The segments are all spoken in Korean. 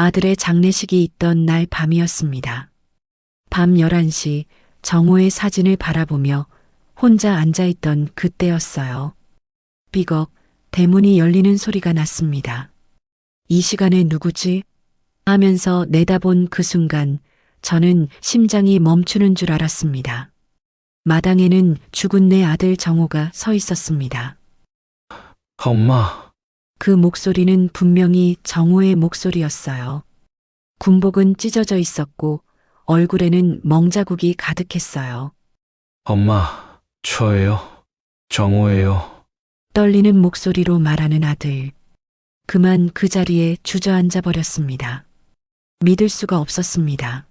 아들의 장례식이 있던 날 밤이었습니다. 밤 11시 정호의 사진을 바라보며 혼자 앉아있던 그때였어요. 삐걱 대문이 열리는 소리가 났습니다. 이 시간에 누구지? 하면서 내다본 그 순간 저는 심장이 멈추는 줄 알았습니다. 마당에는 죽은 내 아들 정호가 서 있었습니다. 엄마, 그 목소리는 분명히 정호의 목소리였어요. 군복은 찢어져 있었고 얼굴에는 멍자국이 가득했어요. 엄마, 저예요. 정호예요. 떨리는 목소리로 말하는 아들. 그만 그 자리에 주저앉아 버렸습니다. 믿을 수가 없었습니다.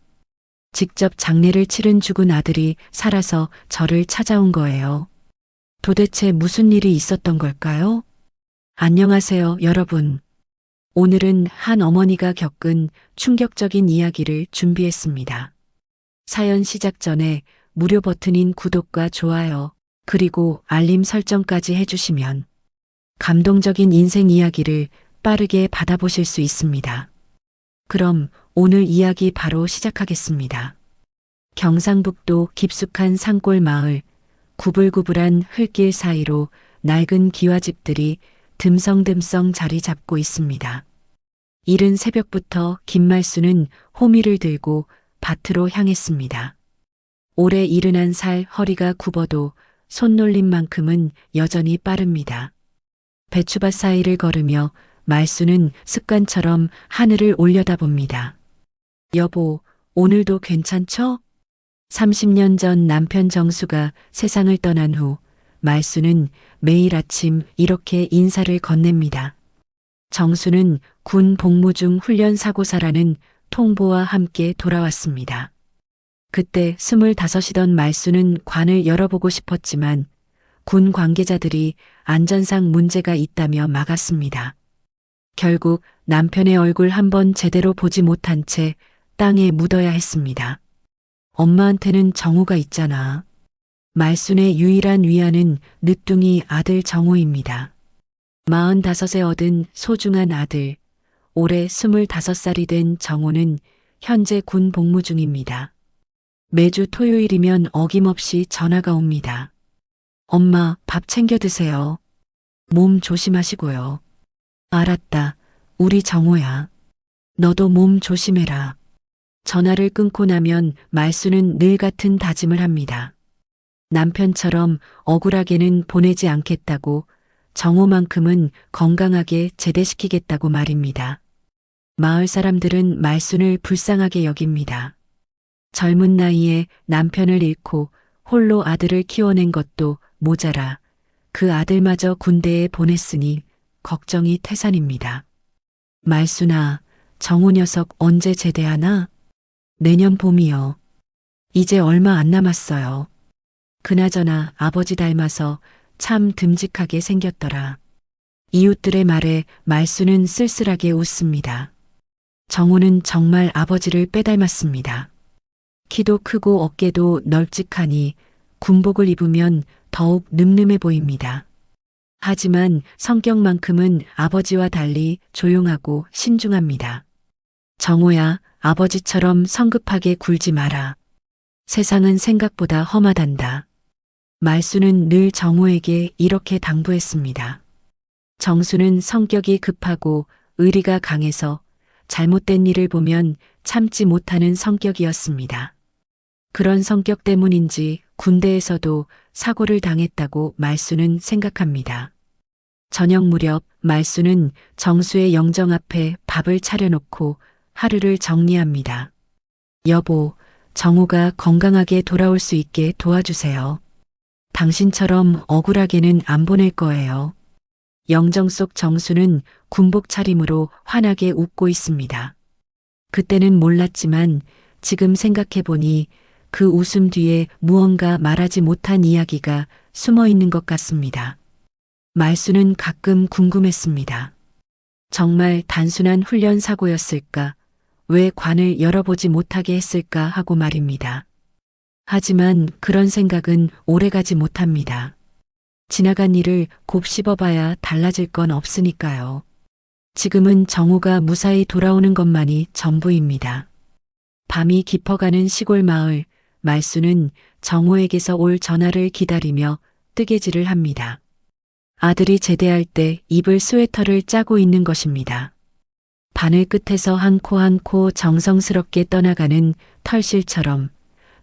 직접 장례를 치른 죽은 아들이 살아서 저를 찾아온 거예요. 도대체 무슨 일이 있었던 걸까요? 안녕하세요, 여러분. 오늘은 한 어머니가 겪은 충격적인 이야기를 준비했습니다. 사연 시작 전에 무료 버튼인 구독과 좋아요, 그리고 알림 설정까지 해주시면 감동적인 인생 이야기를 빠르게 받아보실 수 있습니다. 그럼 오늘 이야기 바로 시작하겠습니다. 경상북도 깊숙한 산골 마을, 구불구불한 흙길 사이로 낡은 기와집들이 듬성듬성 자리 잡고 있습니다. 이른 새벽부터 김말수는 호미를 들고 밭으로 향했습니다. 올해 71살 허리가 굽어도 손놀림만큼은 여전히 빠릅니다. 배추밭 사이를 걸으며 말수는 습관처럼 하늘을 올려다봅니다. 여보, 오늘도 괜찮죠? 30년 전 남편 정수가 세상을 떠난 후 말수는 매일 아침 이렇게 인사를 건넵니다. 정수는 군 복무 중 훈련 사고사라는 통보와 함께 돌아왔습니다. 그때 25이던 말수는 관을 열어보고 싶었지만 군 관계자들이 안전상 문제가 있다며 막았습니다. 결국 남편의 얼굴 한번 제대로 보지 못한 채 땅에 묻어야 했습니다. 엄마한테는 정호가 있잖아. 말순의 유일한 위안은 늦둥이 아들 정호입니다. 45에 얻은 소중한 아들, 올해 25살이 된 정호는 현재 군 복무 중입니다. 매주 토요일이면 어김없이 전화가 옵니다. 엄마, 밥 챙겨 드세요. 몸 조심하시고요. 알았다. 우리 정호야. 너도 몸 조심해라. 전화를 끊고 나면 말수는 늘 같은 다짐을 합니다. 남편처럼 억울하게는 보내지 않겠다고, 정호만큼은 건강하게 제대시키겠다고 말입니다. 마을 사람들은 말순을 불쌍하게 여깁니다. 젊은 나이에 남편을 잃고 홀로 아들을 키워낸 것도 모자라 그 아들마저 군대에 보냈으니 걱정이 태산입니다. 말순아, 정호 녀석 언제 제대하나? 내년 봄이요. 이제 얼마 안 남았어요. 그나저나 아버지 닮아서 참 듬직하게 생겼더라. 이웃들의 말에 말수는 쓸쓸하게 웃습니다. 정호는 정말 아버지를 빼닮았습니다. 키도 크고 어깨도 널찍하니 군복을 입으면 더욱 늠름해 보입니다. 하지만 성격만큼은 아버지와 달리 조용하고 신중합니다. 정호야, 아버지처럼 성급하게 굴지 마라. 세상은 생각보다 험하단다. 말수는 늘 정호에게 이렇게 당부했습니다. 정수는 성격이 급하고 의리가 강해서 잘못된 일을 보면 참지 못하는 성격이었습니다. 그런 성격 때문인지 군대에서도 사고를 당했다고 말수는 생각합니다. 저녁 무렵 말수는 정수의 영정 앞에 밥을 차려놓고 하루를 정리합니다. 여보, 정호가 건강하게 돌아올 수 있게 도와주세요. 당신처럼 억울하게는 안 보낼 거예요. 영정 속 정수는 군복 차림으로 환하게 웃고 있습니다. 그때는 몰랐지만 지금 생각해보니 그 웃음 뒤에 무언가 말하지 못한 이야기가 숨어 있는 것 같습니다. 말수는 가끔 궁금했습니다. 정말 단순한 훈련 사고였을까? 왜 관을 열어보지 못하게 했을까 하고 말입니다. 하지만 그런 생각은 오래가지 못합니다. 지나간 일을 곱씹어봐야 달라질 건 없으니까요. 지금은 정호가 무사히 돌아오는 것만이 전부입니다. 밤이 깊어가는 시골 마을, 말수는 정호에게서 올 전화를 기다리며 뜨개질을 합니다. 아들이 제대할 때 입을 스웨터를 짜고 있는 것입니다. 바늘 끝에서 한 코 한 코 정성스럽게 떠나가는 털실처럼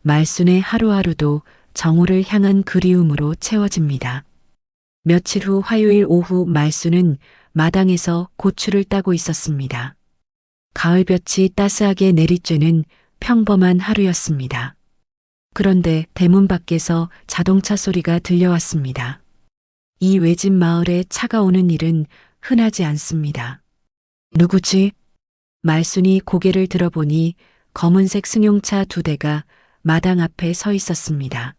말순의 하루하루도 정호를 향한 그리움으로 채워집니다. 며칠 후 화요일 오후 말순은 마당에서 고추를 따고 있었습니다. 가을볕이 따스하게 내리쬐는 평범한 하루였습니다. 그런데 대문 밖에서 자동차 소리가 들려왔습니다. 이 외진 마을에 차가 오는 일은 흔하지 않습니다. 누구지? 말순이 고개를 들어보니 검은색 승용차 2대가 마당 앞에 서 있었습니다.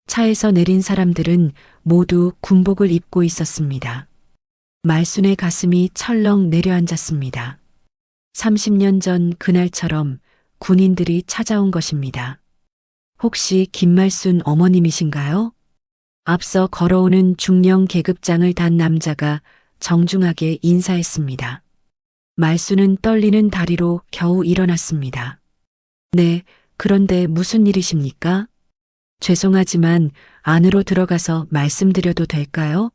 차에서 내린 사람들은 모두 군복을 입고 있었습니다. 말순의 가슴이 철렁 내려앉았습니다. 30년 전 그날처럼 군인들이 찾아온 것입니다. 혹시 김말순 어머님이신가요? 앞서 걸어오는 중령 계급장을 단 남자가 정중하게 인사했습니다. 말순은 떨리는 다리로 겨우 일어났습니다. 네, 그런데 무슨 일이십니까? 죄송하지만 안으로 들어가서 말씀드려도 될까요?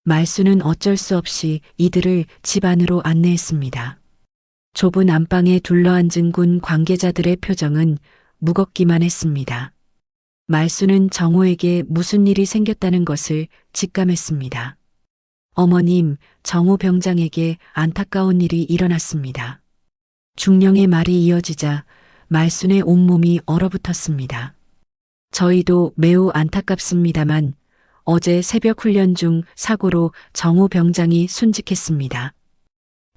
말순은 어쩔 수 없이 이들을 집 안으로 안내했습니다. 좁은 안방에 둘러앉은 군 관계자들의 표정은 무겁기만 했습니다. 말순은 정호에게 무슨 일이 생겼다는 것을 직감했습니다. 어머님, 정호 병장에게 안타까운 일이 일어났습니다. 중령의 말이 이어지자 말순의 온몸이 얼어붙었습니다. 저희도 매우 안타깝습니다만 어제 새벽 훈련 중 사고로 정호 병장이 순직했습니다.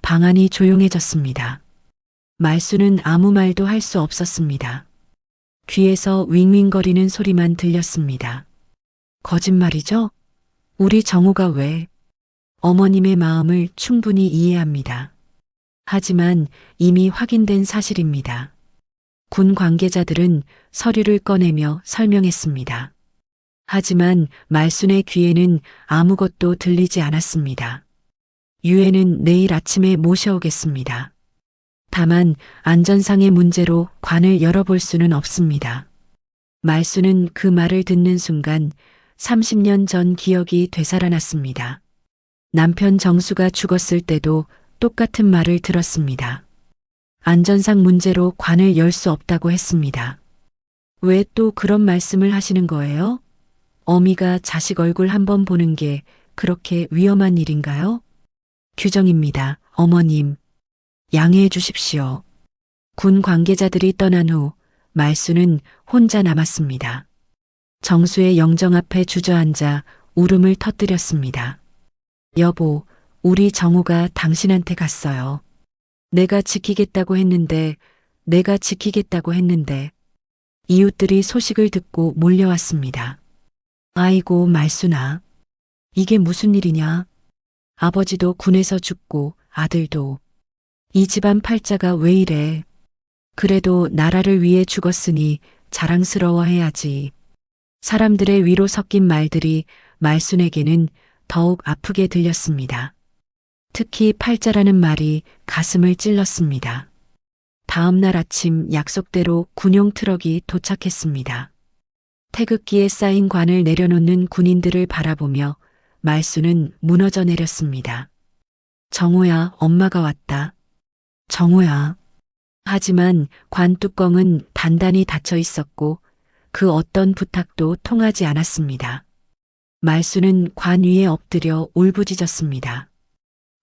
방 안이 조용해졌습니다. 말순은 아무 말도 할 수 없었습니다. 귀에서 윙윙거리는 소리만 들렸습니다. 거짓말이죠? 우리 정호가 왜? 어머님의 마음을 충분히 이해합니다. 하지만 이미 확인된 사실입니다. 군 관계자들은 서류를 꺼내며 설명했습니다. 하지만 말순의 귀에는 아무것도 들리지 않았습니다. 유해는 내일 아침에 모셔오겠습니다. 다만 안전상의 문제로 관을 열어볼 수는 없습니다. 말순은 그 말을 듣는 순간 30년 전 기억이 되살아났습니다. 남편 정수가 죽었을 때도 똑같은 말을 들었습니다. 안전상 문제로 관을 열 수 없다고 했습니다. 왜 또 그런 말씀을 하시는 거예요? 어미가 자식 얼굴 한번 보는 게 그렇게 위험한 일인가요? 규정입니다, 어머님. 양해해 주십시오. 군 관계자들이 떠난 후 말순은 혼자 남았습니다. 정수의 영정 앞에 주저앉아 울음을 터뜨렸습니다. 여보, 우리 정호가 당신한테 갔어요. 내가 지키겠다고 했는데, 이웃들이 소식을 듣고 몰려왔습니다. 아이고, 말순아. 이게 무슨 일이냐? 아버지도 군에서 죽고 아들도. 이 집안 팔자가 왜 이래? 그래도 나라를 위해 죽었으니 자랑스러워해야지. 사람들의 위로 섞인 말들이 말순에게는 더욱 아프게 들렸습니다. 특히 팔자라는 말이 가슴을 찔렀습니다. 다음 날 아침 약속대로 군용 트럭이 도착했습니다. 태극기에 쌓인 관을 내려놓는 군인들을 바라보며 말순은 무너져 내렸습니다. 정호야, 엄마가 왔다. 정호야. 하지만 관 뚜껑은 단단히 닫혀 있었고 그 어떤 부탁도 통하지 않았습니다. 말순은 관 위에 엎드려 울부짖었습니다.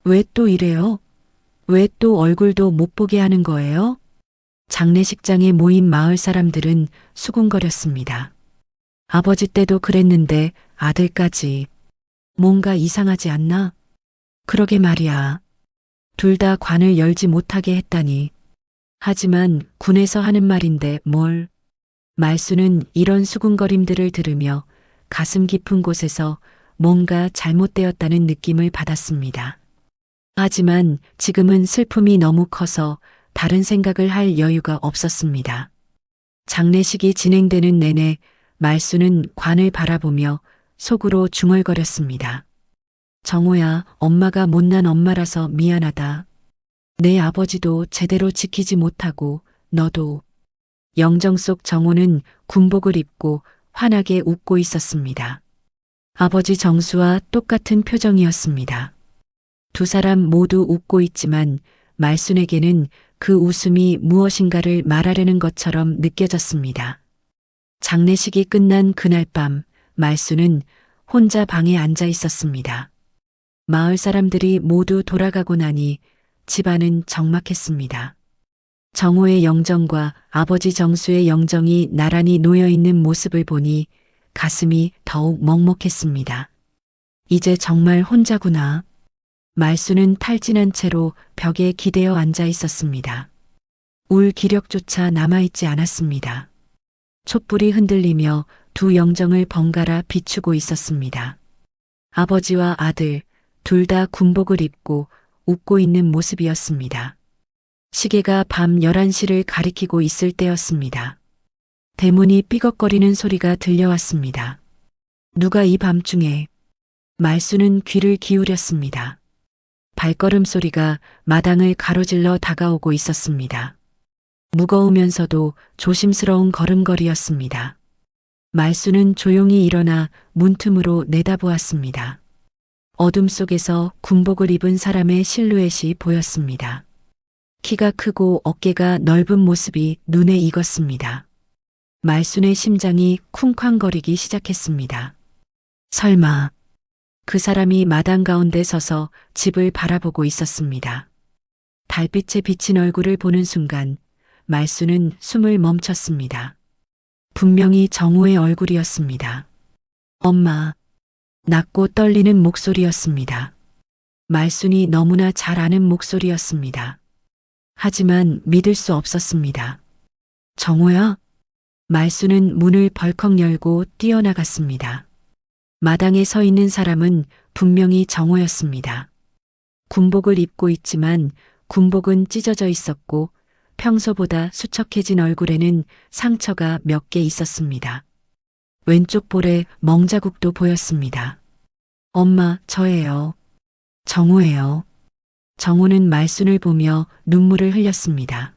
왜 또 이래요? 왜 또 얼굴도 못 보게 하는 거예요? 장례식장에 모인 마을 사람들은 수군거렸습니다. 아버지 때도 그랬는데 아들까지. 뭔가 이상하지 않나? 그러게 말이야. 둘 다 관을 열지 못하게 했다니. 하지만 군에서 하는 말인데 뭘. 말순은 이런 수군거림들을 들으며 가슴 깊은 곳에서 뭔가 잘못되었다는 느낌을 받았습니다. 하지만 지금은 슬픔이 너무 커서 다른 생각을 할 여유가 없었습니다. 장례식이 진행되는 내내 말순은 관을 바라보며 속으로 중얼거렸습니다. 정호야, 엄마가 못난 엄마라서 미안하다. 내 아버지도 제대로 지키지 못하고 너도. 영정 속 정호는 군복을 입고 환하게 웃고 있었습니다. 아버지 정수와 똑같은 표정이었습니다. 두 사람 모두 웃고 있지만 말순에게는 그 웃음이 무엇인가를 말하려는 것처럼 느껴졌습니다. 장례식이 끝난 그날 밤 말순은 혼자 방에 앉아 있었습니다. 마을 사람들이 모두 돌아가고 나니 집안은 적막했습니다. 정호의 영정과 아버지 정수의 영정이 나란히 놓여 있는 모습을 보니 가슴이 더욱 먹먹했습니다. 이제 정말 혼자구나. 말수는 탈진한 채로 벽에 기대어 앉아 있었습니다. 울 기력조차 남아있지 않았습니다. 촛불이 흔들리며 두 영정을 번갈아 비추고 있었습니다. 아버지와 아들 둘 다 군복을 입고 웃고 있는 모습이었습니다. 시계가 밤 11시를 가리키고 있을 때였습니다. 대문이 삐걱거리는 소리가 들려왔습니다. 누가 이 밤중에? 말수는 귀를 기울였습니다. 발걸음 소리가 마당을 가로질러 다가오고 있었습니다. 무거우면서도 조심스러운 걸음걸이였습니다. 말수는 조용히 일어나 문틈으로 내다보았습니다. 어둠 속에서 군복을 입은 사람의 실루엣이 보였습니다. 키가 크고 어깨가 넓은 모습이 눈에 익었습니다. 말순의 심장이 쿵쾅거리기 시작했습니다. 설마 그 사람이 마당 가운데 서서 집을 바라보고 있었습니다. 달빛에 비친 얼굴을 보는 순간 말순은 숨을 멈췄습니다. 분명히 정우의 얼굴이었습니다. 엄마. 낮고 떨리는 목소리였습니다. 말순이 너무나 잘 아는 목소리였습니다. 하지만 믿을 수 없었습니다. 정우야? 말순은 문을 벌컥 열고 뛰어나갔습니다. 마당에 서 있는 사람은 분명히 정우였습니다. 군복을 입고 있지만 군복은 찢어져 있었고 평소보다 수척해진 얼굴에는 상처가 몇 개 있었습니다. 왼쪽 볼에 멍자국도 보였습니다. 엄마, 저예요. 정우예요. 정우는 말순을 보며 눈물을 흘렸습니다.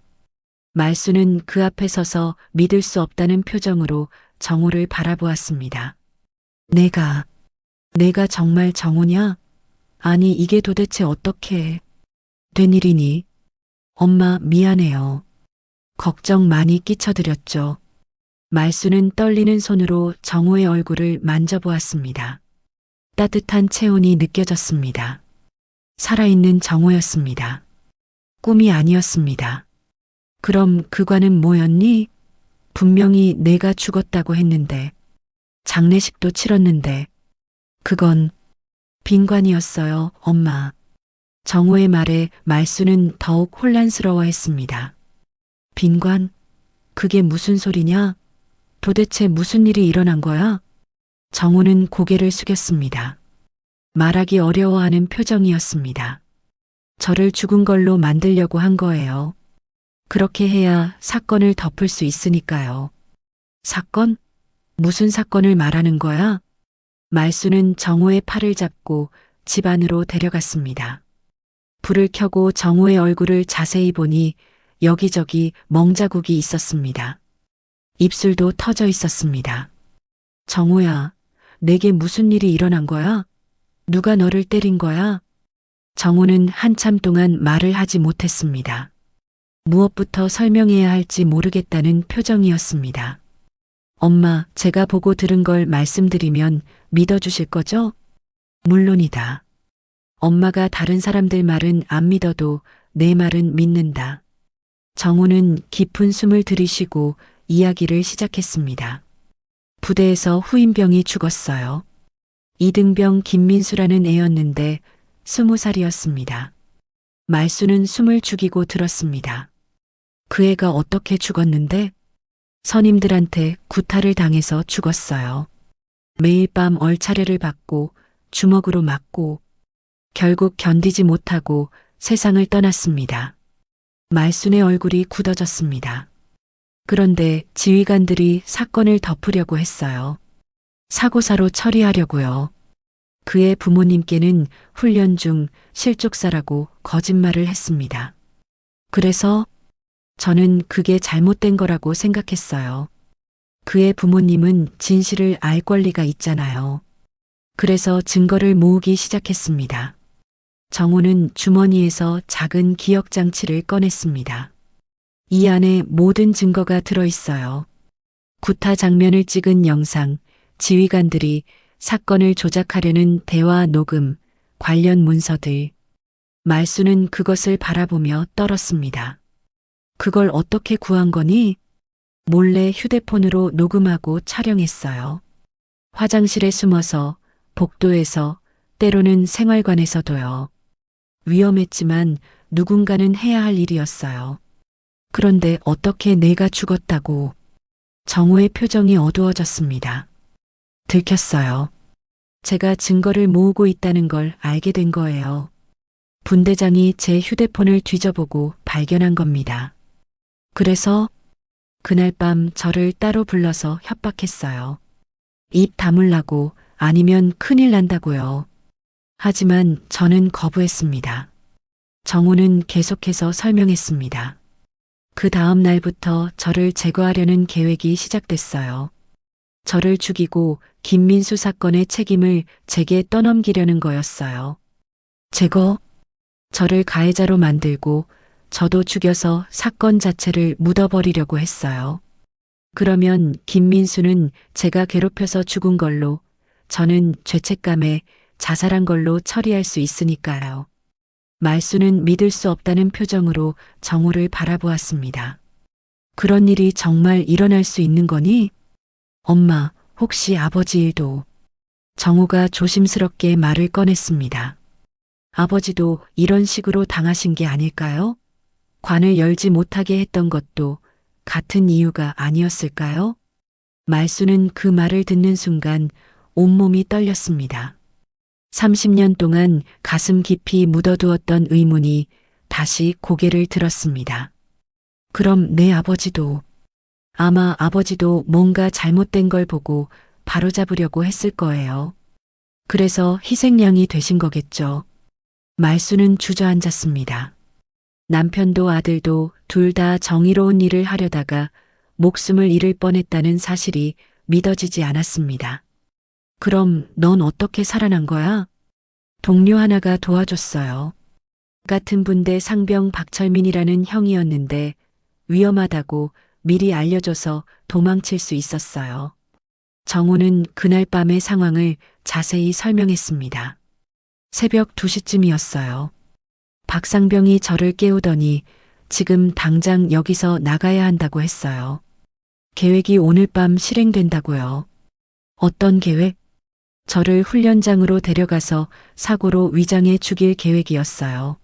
말순은 그 앞에 서서 믿을 수 없다는 표정으로 정우를 바라보았습니다. 내가 정말 정우냐? 아니, 이게 도대체 어떻게 된 일이니? 엄마, 미안해요. 걱정 많이 끼쳐드렸죠. 말순은 떨리는 손으로 정우의 얼굴을 만져보았습니다. 따뜻한 체온이 느껴졌습니다. 살아있는 정우였습니다. 꿈이 아니었습니다. 그럼 그관은 뭐였니? 분명히 내가 죽었다고 했는데, 장례식도 치렀는데, 그건 빈관이었어요, 엄마. 정우의 말에 말수는 더욱 혼란스러워했습니다. 빈관? 그게 무슨 소리냐? 도대체 무슨 일이 일어난 거야? 정우는 고개를 숙였습니다. 말하기 어려워하는 표정이었습니다. 저를 죽은 걸로 만들려고 한 거예요. 그렇게 해야 사건을 덮을 수 있으니까요. 사건? 무슨 사건을 말하는 거야? 말수는 정우의 팔을 잡고 집 안으로 데려갔습니다. 불을 켜고 정우의 얼굴을 자세히 보니 여기저기 멍자국이 있었습니다. 입술도 터져 있었습니다. 정우야, 내게 무슨 일이 일어난 거야? 누가 너를 때린 거야? 정우는 한참 동안 말을 하지 못했습니다. 무엇부터 설명해야 할지 모르겠다는 표정이었습니다. 엄마, 제가 보고 들은 걸 말씀드리면 믿어주실 거죠? 물론이다. 엄마가 다른 사람들 말은 안 믿어도 내 말은 믿는다. 정우는 깊은 숨을 들이쉬고 이야기를 시작했습니다. 부대에서 후임병이 죽었어요. 이등병 김민수라는 애였는데 20살이었습니다. 말수는 숨을 죽이고 들었습니다. 그 애가 어떻게 죽었는데? 선임들한테 구타를 당해서 죽었어요. 매일 밤 얼차례를 받고 주먹으로 맞고 결국 견디지 못하고 세상을 떠났습니다. 말순의 얼굴이 굳어졌습니다. 그런데 지휘관들이 사건을 덮으려고 했어요. 사고사로 처리하려고요. 그의 부모님께는 훈련 중 실족사라고 거짓말을 했습니다. 그래서 저는 그게 잘못된 거라고 생각했어요. 그의 부모님은 진실을 알 권리가 있잖아요. 그래서 증거를 모으기 시작했습니다. 정호는 주머니에서 작은 기억장치를 꺼냈습니다. 이 안에 모든 증거가 들어있어요. 구타 장면을 찍은 영상, 지휘관들이 사건을 조작하려는 대화 녹음, 관련 문서들. 말수는 그것을 바라보며 떨었습니다. 그걸 어떻게 구한 거니? 몰래 휴대폰으로 녹음하고 촬영했어요. 화장실에 숨어서, 복도에서, 때로는 생활관에서도요. 위험했지만 누군가는 해야 할 일이었어요. 그런데 어떻게 내가 죽었다고? 정호의 표정이 어두워졌습니다. 들켰어요. 제가 증거를 모으고 있다는 걸 알게 된 거예요. 분대장이 제 휴대폰을 뒤져보고 발견한 겁니다. 그래서 그날 밤 저를 따로 불러서 협박했어요. 입 다물라고, 아니면 큰일 난다고요. 하지만 저는 거부했습니다. 정호는 계속해서 설명했습니다. 그 다음 날부터 저를 제거하려는 계획이 시작됐어요. 저를 죽이고 김민수 사건의 책임을 제게 떠넘기려는 거였어요. 제거? 저를 가해자로 만들고 저도 죽여서 사건 자체를 묻어버리려고 했어요. 그러면 김민수는 제가 괴롭혀서 죽은 걸로, 저는 죄책감에 자살한 걸로 처리할 수 있으니까요. 말수는 믿을 수 없다는 표정으로 정호를 바라보았습니다. 그런 일이 정말 일어날 수 있는 거니? 엄마, 혹시 아버지 일도? 정호가 조심스럽게 말을 꺼냈습니다. 아버지도 이런 식으로 당하신 게 아닐까요? 관을 열지 못하게 했던 것도 같은 이유가 아니었을까요? 말수는 그 말을 듣는 순간 온몸이 떨렸습니다. 30년 동안 가슴 깊이 묻어두었던 의문이 다시 고개를 들었습니다. 그럼 내 아버지도, 아마 아버지도 뭔가 잘못된 걸 보고 바로잡으려고 했을 거예요. 그래서 희생양이 되신 거겠죠. 말수는 주저앉았습니다. 남편도 아들도 둘 다 정의로운 일을 하려다가 목숨을 잃을 뻔했다는 사실이 믿어지지 않았습니다. 그럼 넌 어떻게 살아난 거야? 동료 하나가 도와줬어요. 같은 분대 상병 박철민이라는 형이었는데 위험하다고 미리 알려줘서 도망칠 수 있었어요. 정호는 그날 밤의 상황을 자세히 설명했습니다. 새벽 2시쯤이었어요. 박상병이 저를 깨우더니 지금 당장 여기서 나가야 한다고 했어요. 계획이 오늘 밤 실행된다고요. 어떤 계획? 저를 훈련장으로 데려가서 사고로 위장해 죽일 계획이었어요.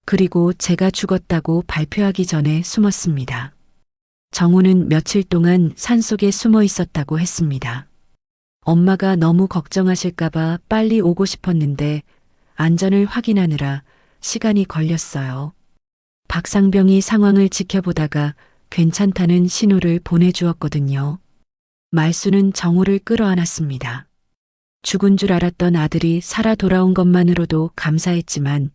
그리고 제가 죽었다고 발표하기 전에 숨었습니다. 정호는 며칠 동안 산속에 숨어 있었다고 했습니다. 엄마가 너무 걱정하실까봐 빨리 오고 싶었는데 안전을 확인하느라 시간이 걸렸어요. 박상병이 상황을 지켜보다가 괜찮다는 신호를 보내주었거든요. 말수는 정호를 끌어안았습니다. 죽은 줄 알았던 아들이 살아 돌아온 것만으로도 감사했지만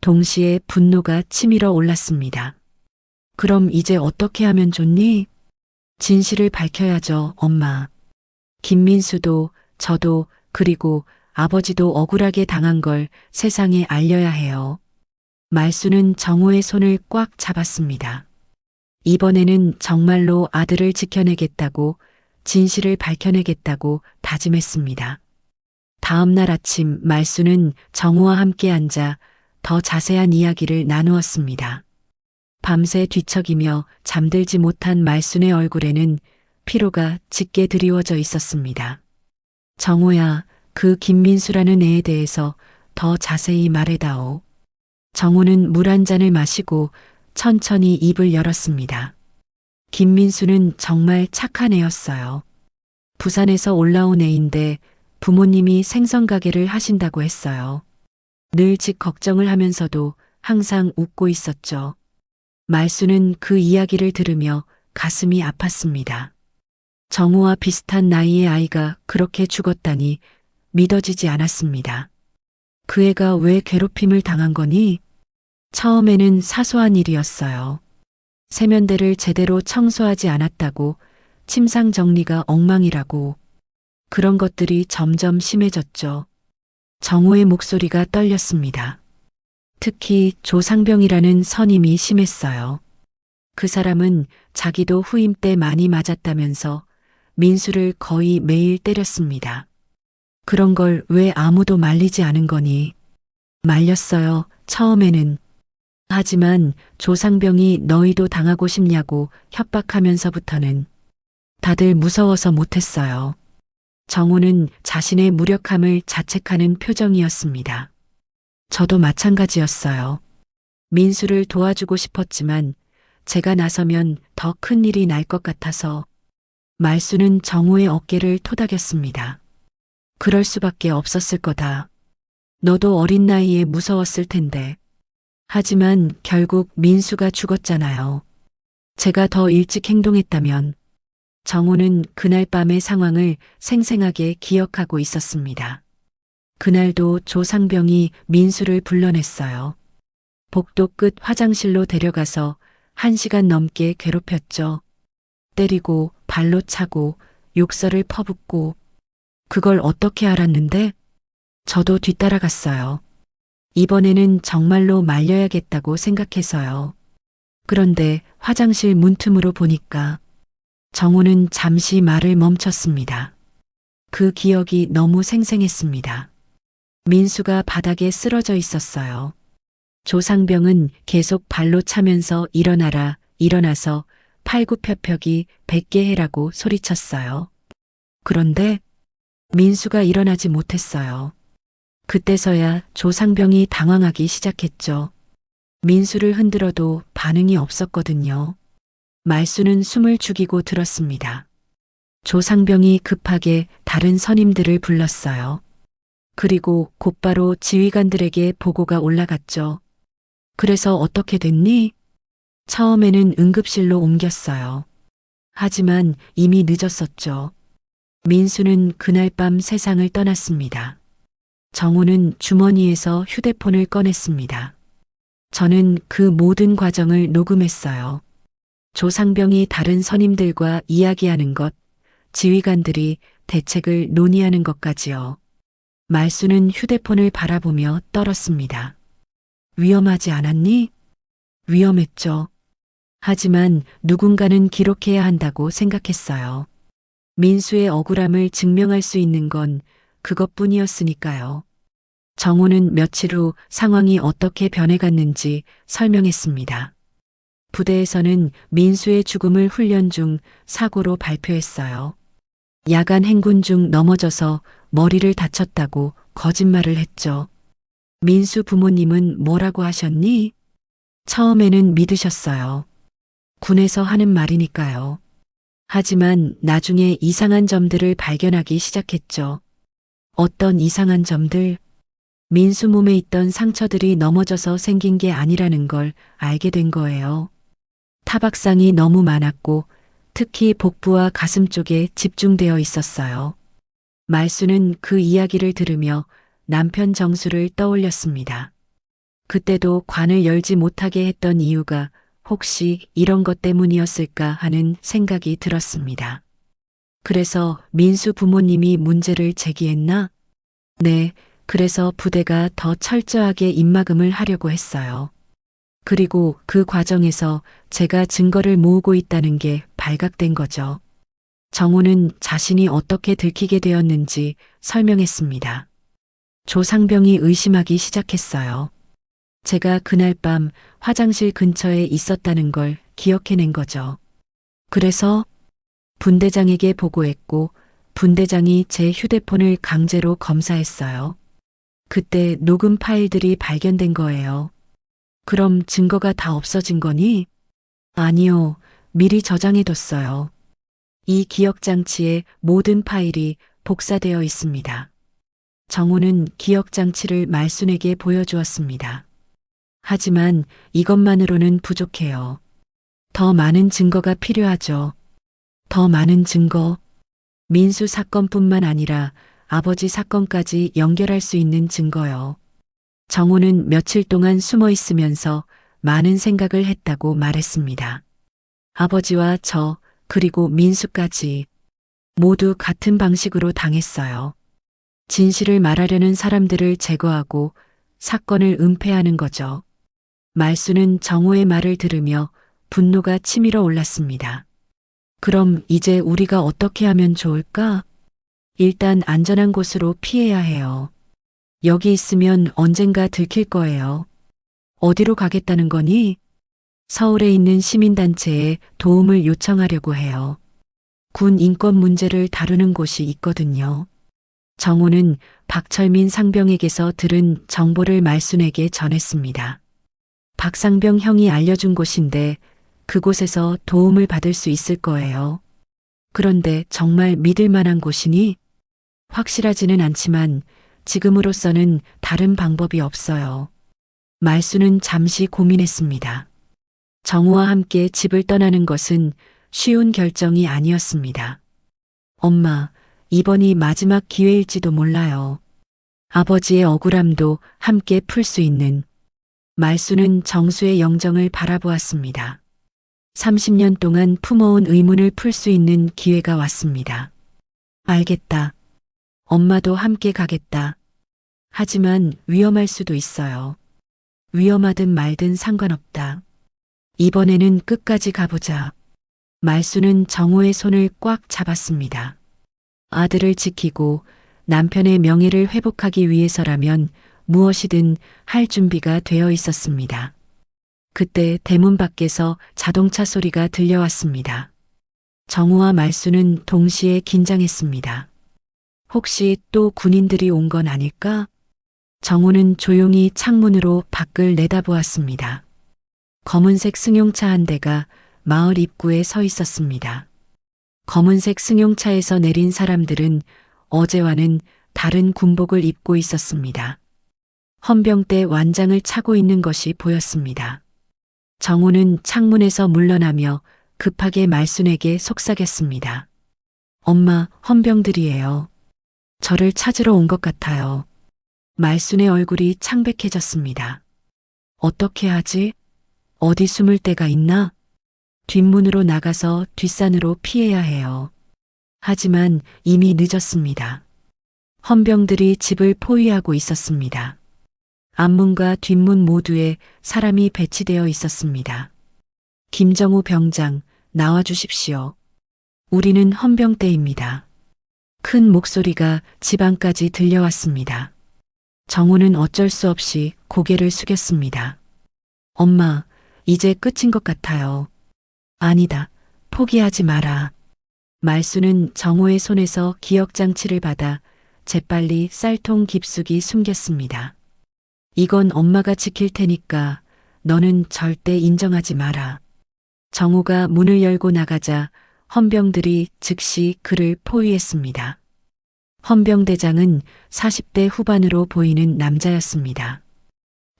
동시에 분노가 치밀어 올랐습니다. 그럼 이제 어떻게 하면 좋니? 진실을 밝혀야죠, 엄마. 김민수도, 저도, 그리고 아버지도 억울하게 당한 걸 세상에 알려야 해요. 말수는 정호의 손을 꽉 잡았습니다. 이번에는 정말로 아들을 지켜내겠다고, 진실을 밝혀내겠다고 다짐했습니다. 다음 날 아침 말수는 정호와 함께 앉아 더 자세한 이야기를 나누었습니다. 밤새 뒤척이며 잠들지 못한 말순의 얼굴에는 피로가 짙게 드리워져 있었습니다. 정호야, 그 김민수라는 애에 대해서 더 자세히 말해다오. 정호는 물 한 잔을 마시고 천천히 입을 열었습니다. 김민수는 정말 착한 애였어요. 부산에서 올라온 애인데 부모님이 생선 가게를 하신다고 했어요. 늘 집 걱정을 하면서도 항상 웃고 있었죠. 말수는 그 이야기를 들으며 가슴이 아팠습니다. 정호와 비슷한 나이의 아이가 그렇게 죽었다니 믿어지지 않았습니다. 그 애가 왜 괴롭힘을 당한 거니? 처음에는 사소한 일이었어요. 세면대를 제대로 청소하지 않았다고, 침상 정리가 엉망이라고. 그런 것들이 점점 심해졌죠. 정호의 목소리가 떨렸습니다. 특히 조상병이라는 선임이 심했어요. 그 사람은 자기도 후임 때 많이 맞았다면서 민수를 거의 매일 때렸습니다. 그런 걸 왜 아무도 말리지 않은 거니? 말렸어요, 처음에는. 하지만 조상병이 너희도 당하고 싶냐고 협박하면서부터는 다들 무서워서 못했어요. 정호는 자신의 무력함을 자책하는 표정이었습니다. 저도 마찬가지였어요. 민수를 도와주고 싶었지만 제가 나서면 더 큰 일이 날 것 같아서. 말수는 정호의 어깨를 토닥였습니다. 그럴 수밖에 없었을 거다. 너도 어린 나이에 무서웠을 텐데. 하지만 결국 민수가 죽었잖아요. 제가 더 일찍 행동했다면. 정호는 그날 밤의 상황을 생생하게 기억하고 있었습니다. 그날도 조상병이 민수를 불러냈어요. 복도 끝 화장실로 데려가서 1시간 넘게 괴롭혔죠. 때리고 발로 차고 욕설을 퍼붓고. 그걸 어떻게 알았는데? 저도 뒤따라갔어요. 이번에는 정말로 말려야겠다고 생각해서요. 그런데 화장실 문틈으로 보니까 정호는 잠시 말을 멈췄습니다. 그 기억이 너무 생생했습니다. 민수가 바닥에 쓰러져 있었어요. 조상병은 계속 발로 차면서 일어나라, 일어나서 팔굽혀펴기 100개 해라고 소리쳤어요. 그런데 민수가 일어나지 못했어요. 그때서야 조상병이 당황하기 시작했죠. 민수를 흔들어도 반응이 없었거든요. 말수는 숨을 죽이고 들었습니다. 조상병이 급하게 다른 선임들을 불렀어요. 그리고 곧바로 지휘관들에게 보고가 올라갔죠. 그래서 어떻게 됐니? 처음에는 응급실로 옮겼어요. 하지만 이미 늦었었죠. 민수는 그날 밤 세상을 떠났습니다. 정호는 주머니에서 휴대폰을 꺼냈습니다. 저는 그 모든 과정을 녹음했어요. 조상병이 다른 선임들과 이야기하는 것, 지휘관들이 대책을 논의하는 것까지요. 말수는 휴대폰을 바라보며 떨었습니다. 위험하지 않았니? 위험했죠. 하지만 누군가는 기록해야 한다고 생각했어요. 민수의 억울함을 증명할 수 있는 건 그것뿐이었으니까요. 정호는 며칠 후 상황이 어떻게 변해갔는지 설명했습니다. 부대에서는 민수의 죽음을 훈련 중 사고로 발표했어요. 야간 행군 중 넘어져서 머리를 다쳤다고 거짓말을 했죠. 민수 부모님은 뭐라고 하셨니? 처음에는 믿으셨어요. 군에서 하는 말이니까요. 하지만 나중에 이상한 점들을 발견하기 시작했죠. 어떤 이상한 점들? 민수 몸에 있던 상처들이 넘어져서 생긴 게 아니라는 걸 알게 된 거예요. 타박상이 너무 많았고 특히 복부와 가슴 쪽에 집중되어 있었어요. 말수는 그 이야기를 들으며 남편 정수를 떠올렸습니다. 그때도 관을 열지 못하게 했던 이유가 혹시 이런 것 때문이었을까 하는 생각이 들었습니다. 그래서 민수 부모님이 문제를 제기했나? 네, 그래서 부대가 더 철저하게 입막음을 하려고 했어요. 그리고 그 과정에서 제가 증거를 모으고 있다는 게 발각된 거죠. 정호는 자신이 어떻게 들키게 되었는지 설명했습니다. 조상병이 의심하기 시작했어요. 제가 그날 밤 화장실 근처에 있었다는 걸 기억해낸 거죠. 그래서 분대장에게 보고했고 분대장이 제 휴대폰을 강제로 검사했어요. 그때 녹음 파일들이 발견된 거예요. 그럼 증거가 다 없어진 거니? 아니요, 미리 저장해뒀어요. 이 기억장치에 모든 파일이 복사되어 있습니다. 정호는 기억장치를 말순에게 보여주었습니다. 하지만 이것만으로는 부족해요. 더 많은 증거가 필요하죠. 더 많은 증거. 민수 사건뿐만 아니라 아버지 사건까지 연결할 수 있는 증거요. 정호는 며칠 동안 숨어 있으면서 많은 생각을 했다고 말했습니다. 아버지와 저, 그리고 민수까지 모두 같은 방식으로 당했어요. 진실을 말하려는 사람들을 제거하고 사건을 은폐하는 거죠. 말수는 정호의 말을 들으며 분노가 치밀어 올랐습니다. 그럼 이제 우리가 어떻게 하면 좋을까? 일단 안전한 곳으로 피해야 해요. 여기 있으면 언젠가 들킬 거예요. 어디로 가겠다는 거니? 서울에 있는 시민단체에 도움을 요청하려고 해요. 군 인권 문제를 다루는 곳이 있거든요. 정호는 박철민 상병에게서 들은 정보를 말순에게 전했습니다. 박상병 형이 알려준 곳인데 그곳에서 도움을 받을 수 있을 거예요. 그런데 정말 믿을 만한 곳이니? 확실하지는 않지만 지금으로서는 다른 방법이 없어요. 말수는 잠시 고민했습니다. 정호와 함께 집을 떠나는 것은 쉬운 결정이 아니었습니다. 엄마, 이번이 마지막 기회일지도 몰라요. 아버지의 억울함도 함께 풀 수 있는. 말수는 정수의 영정을 바라보았습니다. 30년 동안 품어온 의문을 풀 수 있는 기회가 왔습니다. 알겠다. 엄마도 함께 가겠다. 하지만 위험할 수도 있어요. 위험하든 말든 상관없다. 이번에는 끝까지 가보자. 말수는 정호의 손을 꽉 잡았습니다. 아들을 지키고 남편의 명예를 회복하기 위해서라면 무엇이든 할 준비가 되어 있었습니다. 그때 대문 밖에서 자동차 소리가 들려왔습니다. 정호와 말수는 동시에 긴장했습니다. 혹시 또 군인들이 온 건 아닐까? 정호는 조용히 창문으로 밖을 내다보았습니다. 검은색 승용차 한 대가 마을 입구에 서 있었습니다. 검은색 승용차에서 내린 사람들은 어제와는 다른 군복을 입고 있었습니다. 헌병대 완장을 차고 있는 것이 보였습니다. 정호는 창문에서 물러나며 급하게 말순에게 속삭였습니다. 엄마, 헌병들이에요. 저를 찾으러 온 것 같아요. 말순의 얼굴이 창백해졌습니다. 어떻게 하지? 어디 숨을 데가 있나? 뒷문으로 나가서 뒷산으로 피해야 해요. 하지만 이미 늦었습니다. 헌병들이 집을 포위하고 있었습니다. 앞문과 뒷문 모두에 사람이 배치되어 있었습니다. 김정우 병장, 나와주십시오. 우리는 헌병대입니다. 큰 목소리가 지방까지 들려왔습니다. 정우는 어쩔 수 없이 고개를 숙였습니다. 엄마, 이제 끝인 것 같아요. 아니다, 포기하지 마라. 말수는 정호의 손에서 기억장치를 받아 재빨리 쌀통 깊숙이 숨겼습니다. 이건 엄마가 지킬 테니까 너는 절대 인정하지 마라. 정호가 문을 열고 나가자 헌병들이 즉시 그를 포위했습니다. 헌병대장은 40대 후반으로 보이는 남자였습니다.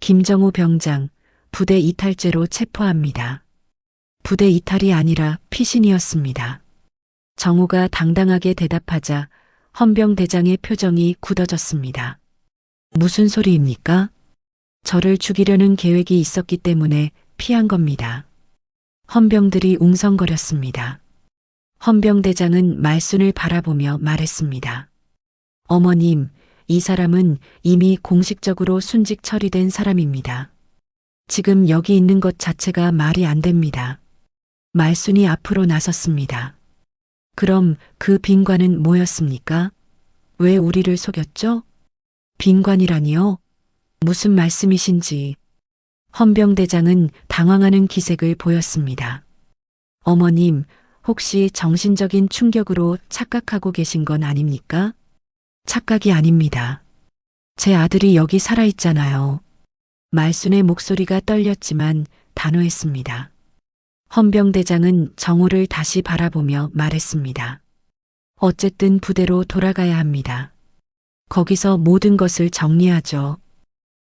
김정우 병장, 부대 이탈죄로 체포합니다. 부대 이탈이 아니라 피신이었습니다. 정우가 당당하게 대답하자 헌병대장의 표정이 굳어졌습니다. 무슨 소리입니까? 저를 죽이려는 계획이 있었기 때문에 피한 겁니다. 헌병들이 웅성거렸습니다. 헌병대장은 말순을 바라보며 말했습니다. 어머님, 이 사람은 이미 공식적으로 순직 처리된 사람입니다. 지금 여기 있는 것 자체가 말이 안 됩니다. 말순이 앞으로 나섰습니다. 그럼 그 빈관은 뭐였습니까? 왜 우리를 속였죠? 빈관이라니요? 무슨 말씀이신지. 헌병대장은 당황하는 기색을 보였습니다. 어머님, 혹시 정신적인 충격으로 착각하고 계신 건 아닙니까? 착각이 아닙니다. 제 아들이 여기 살아있잖아요. 말순의 목소리가 떨렸지만 단호했습니다. 헌병대장은 정호를 다시 바라보며 말했습니다. 어쨌든 부대로 돌아가야 합니다. 거기서 모든 것을 정리하죠.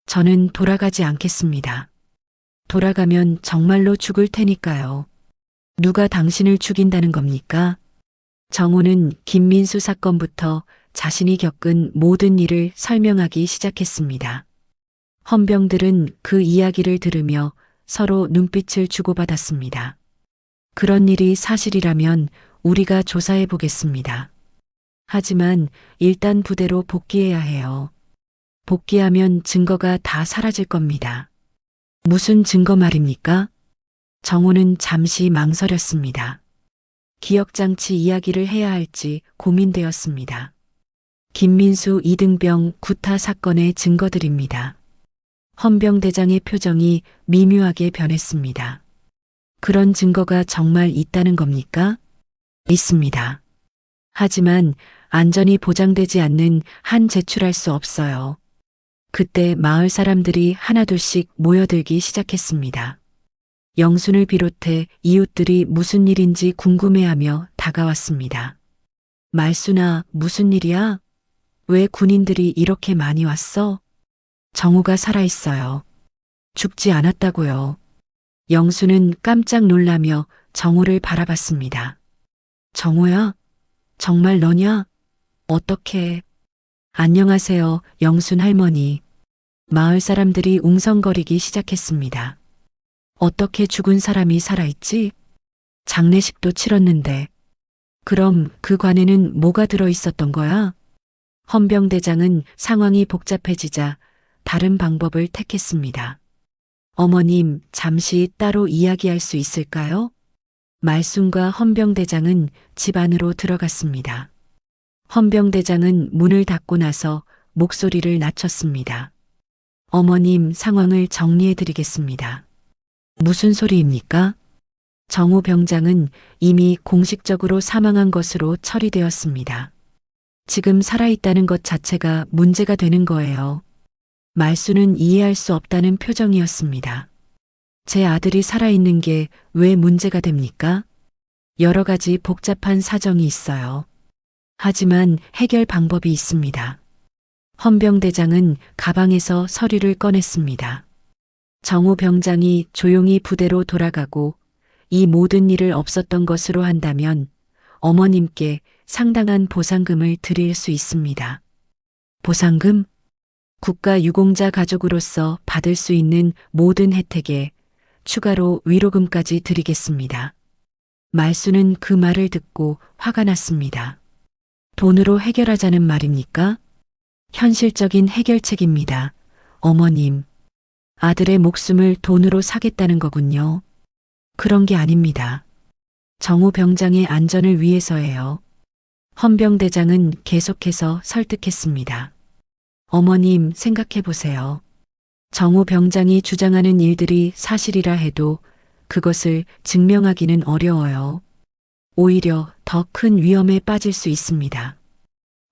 저는 돌아가지 않겠습니다. 돌아가면 정말로 죽을 테니까요. 누가 당신을 죽인다는 겁니까? 정호는 김민수 사건부터 자신이 겪은 모든 일을 설명하기 시작했습니다. 헌병들은 그 이야기를 들으며 서로 눈빛을 주고받았습니다. 그런 일이 사실이라면 우리가 조사해 보겠습니다. 하지만 일단 부대로 복귀해야 해요. 복귀하면 증거가 다 사라질 겁니다. 무슨 증거 말입니까? 정호는 잠시 망설였습니다. 기억장치 이야기를 해야 할지 고민되었습니다. 김민수 이등병 구타 사건의 증거들입니다. 헌병대장의 표정이 미묘하게 변했습니다. 그런 증거가 정말 있다는 겁니까? 있습니다. 하지만 안전이 보장되지 않는 한 제출할 수 없어요. 그때 마을 사람들이 하나둘씩 모여들기 시작했습니다. 영순을 비롯해 이웃들이 무슨 일인지 궁금해하며 다가왔습니다. 말순아, 무슨 일이야? 왜 군인들이 이렇게 많이 왔어? 정우가 살아있어요. 죽지 않았다고요. 영수는 깜짝 놀라며 정우를 바라봤습니다. 정우야? 정말 너냐? 어떻게? 안녕하세요, 영순 할머니. 마을 사람들이 웅성거리기 시작했습니다. 어떻게 죽은 사람이 살아있지? 장례식도 치렀는데. 그럼 그 관에는 뭐가 들어있었던 거야? 헌병대장은 상황이 복잡해지자 다른 방법을 택했습니다. 어머님, 잠시 따로 이야기할 수 있을까요? 말순과 헌병대장은 집 안으로 들어갔습니다. 헌병대장은 문을 닫고 나서 목소리를 낮췄습니다. 어머님, 상황을 정리해 드리겠습니다. 무슨 소리입니까? 정우 병장은 이미 공식적으로 사망한 것으로 처리되었습니다. 지금 살아있다는 것 자체가 문제가 되는 거예요. 말수는 이해할 수 없다는 표정이었습니다. 제 아들이 살아있는 게 왜 문제가 됩니까? 여러 가지 복잡한 사정이 있어요. 하지만 해결 방법이 있습니다. 헌병대장은 가방에서 서류를 꺼냈습니다. 정우 병장이 조용히 부대로 돌아가고 이 모든 일을 없었던 것으로 한다면 어머님께 상당한 보상금을 드릴 수 있습니다. 보상금? 국가유공자 가족으로서 받을 수 있는 모든 혜택에 추가로 위로금까지 드리겠습니다. 말수는 그 말을 듣고 화가 났습니다. 돈으로 해결하자는 말입니까? 현실적인 해결책입니다. 어머님, 아들의 목숨을 돈으로 사겠다는 거군요. 그런 게 아닙니다. 정우 병장의 안전을 위해서예요. 헌병대장은 계속해서 설득했습니다. 어머님, 생각해 보세요. 정우 병장이 주장하는 일들이 사실이라 해도 그것을 증명하기는 어려워요. 오히려 더 큰 위험에 빠질 수 있습니다.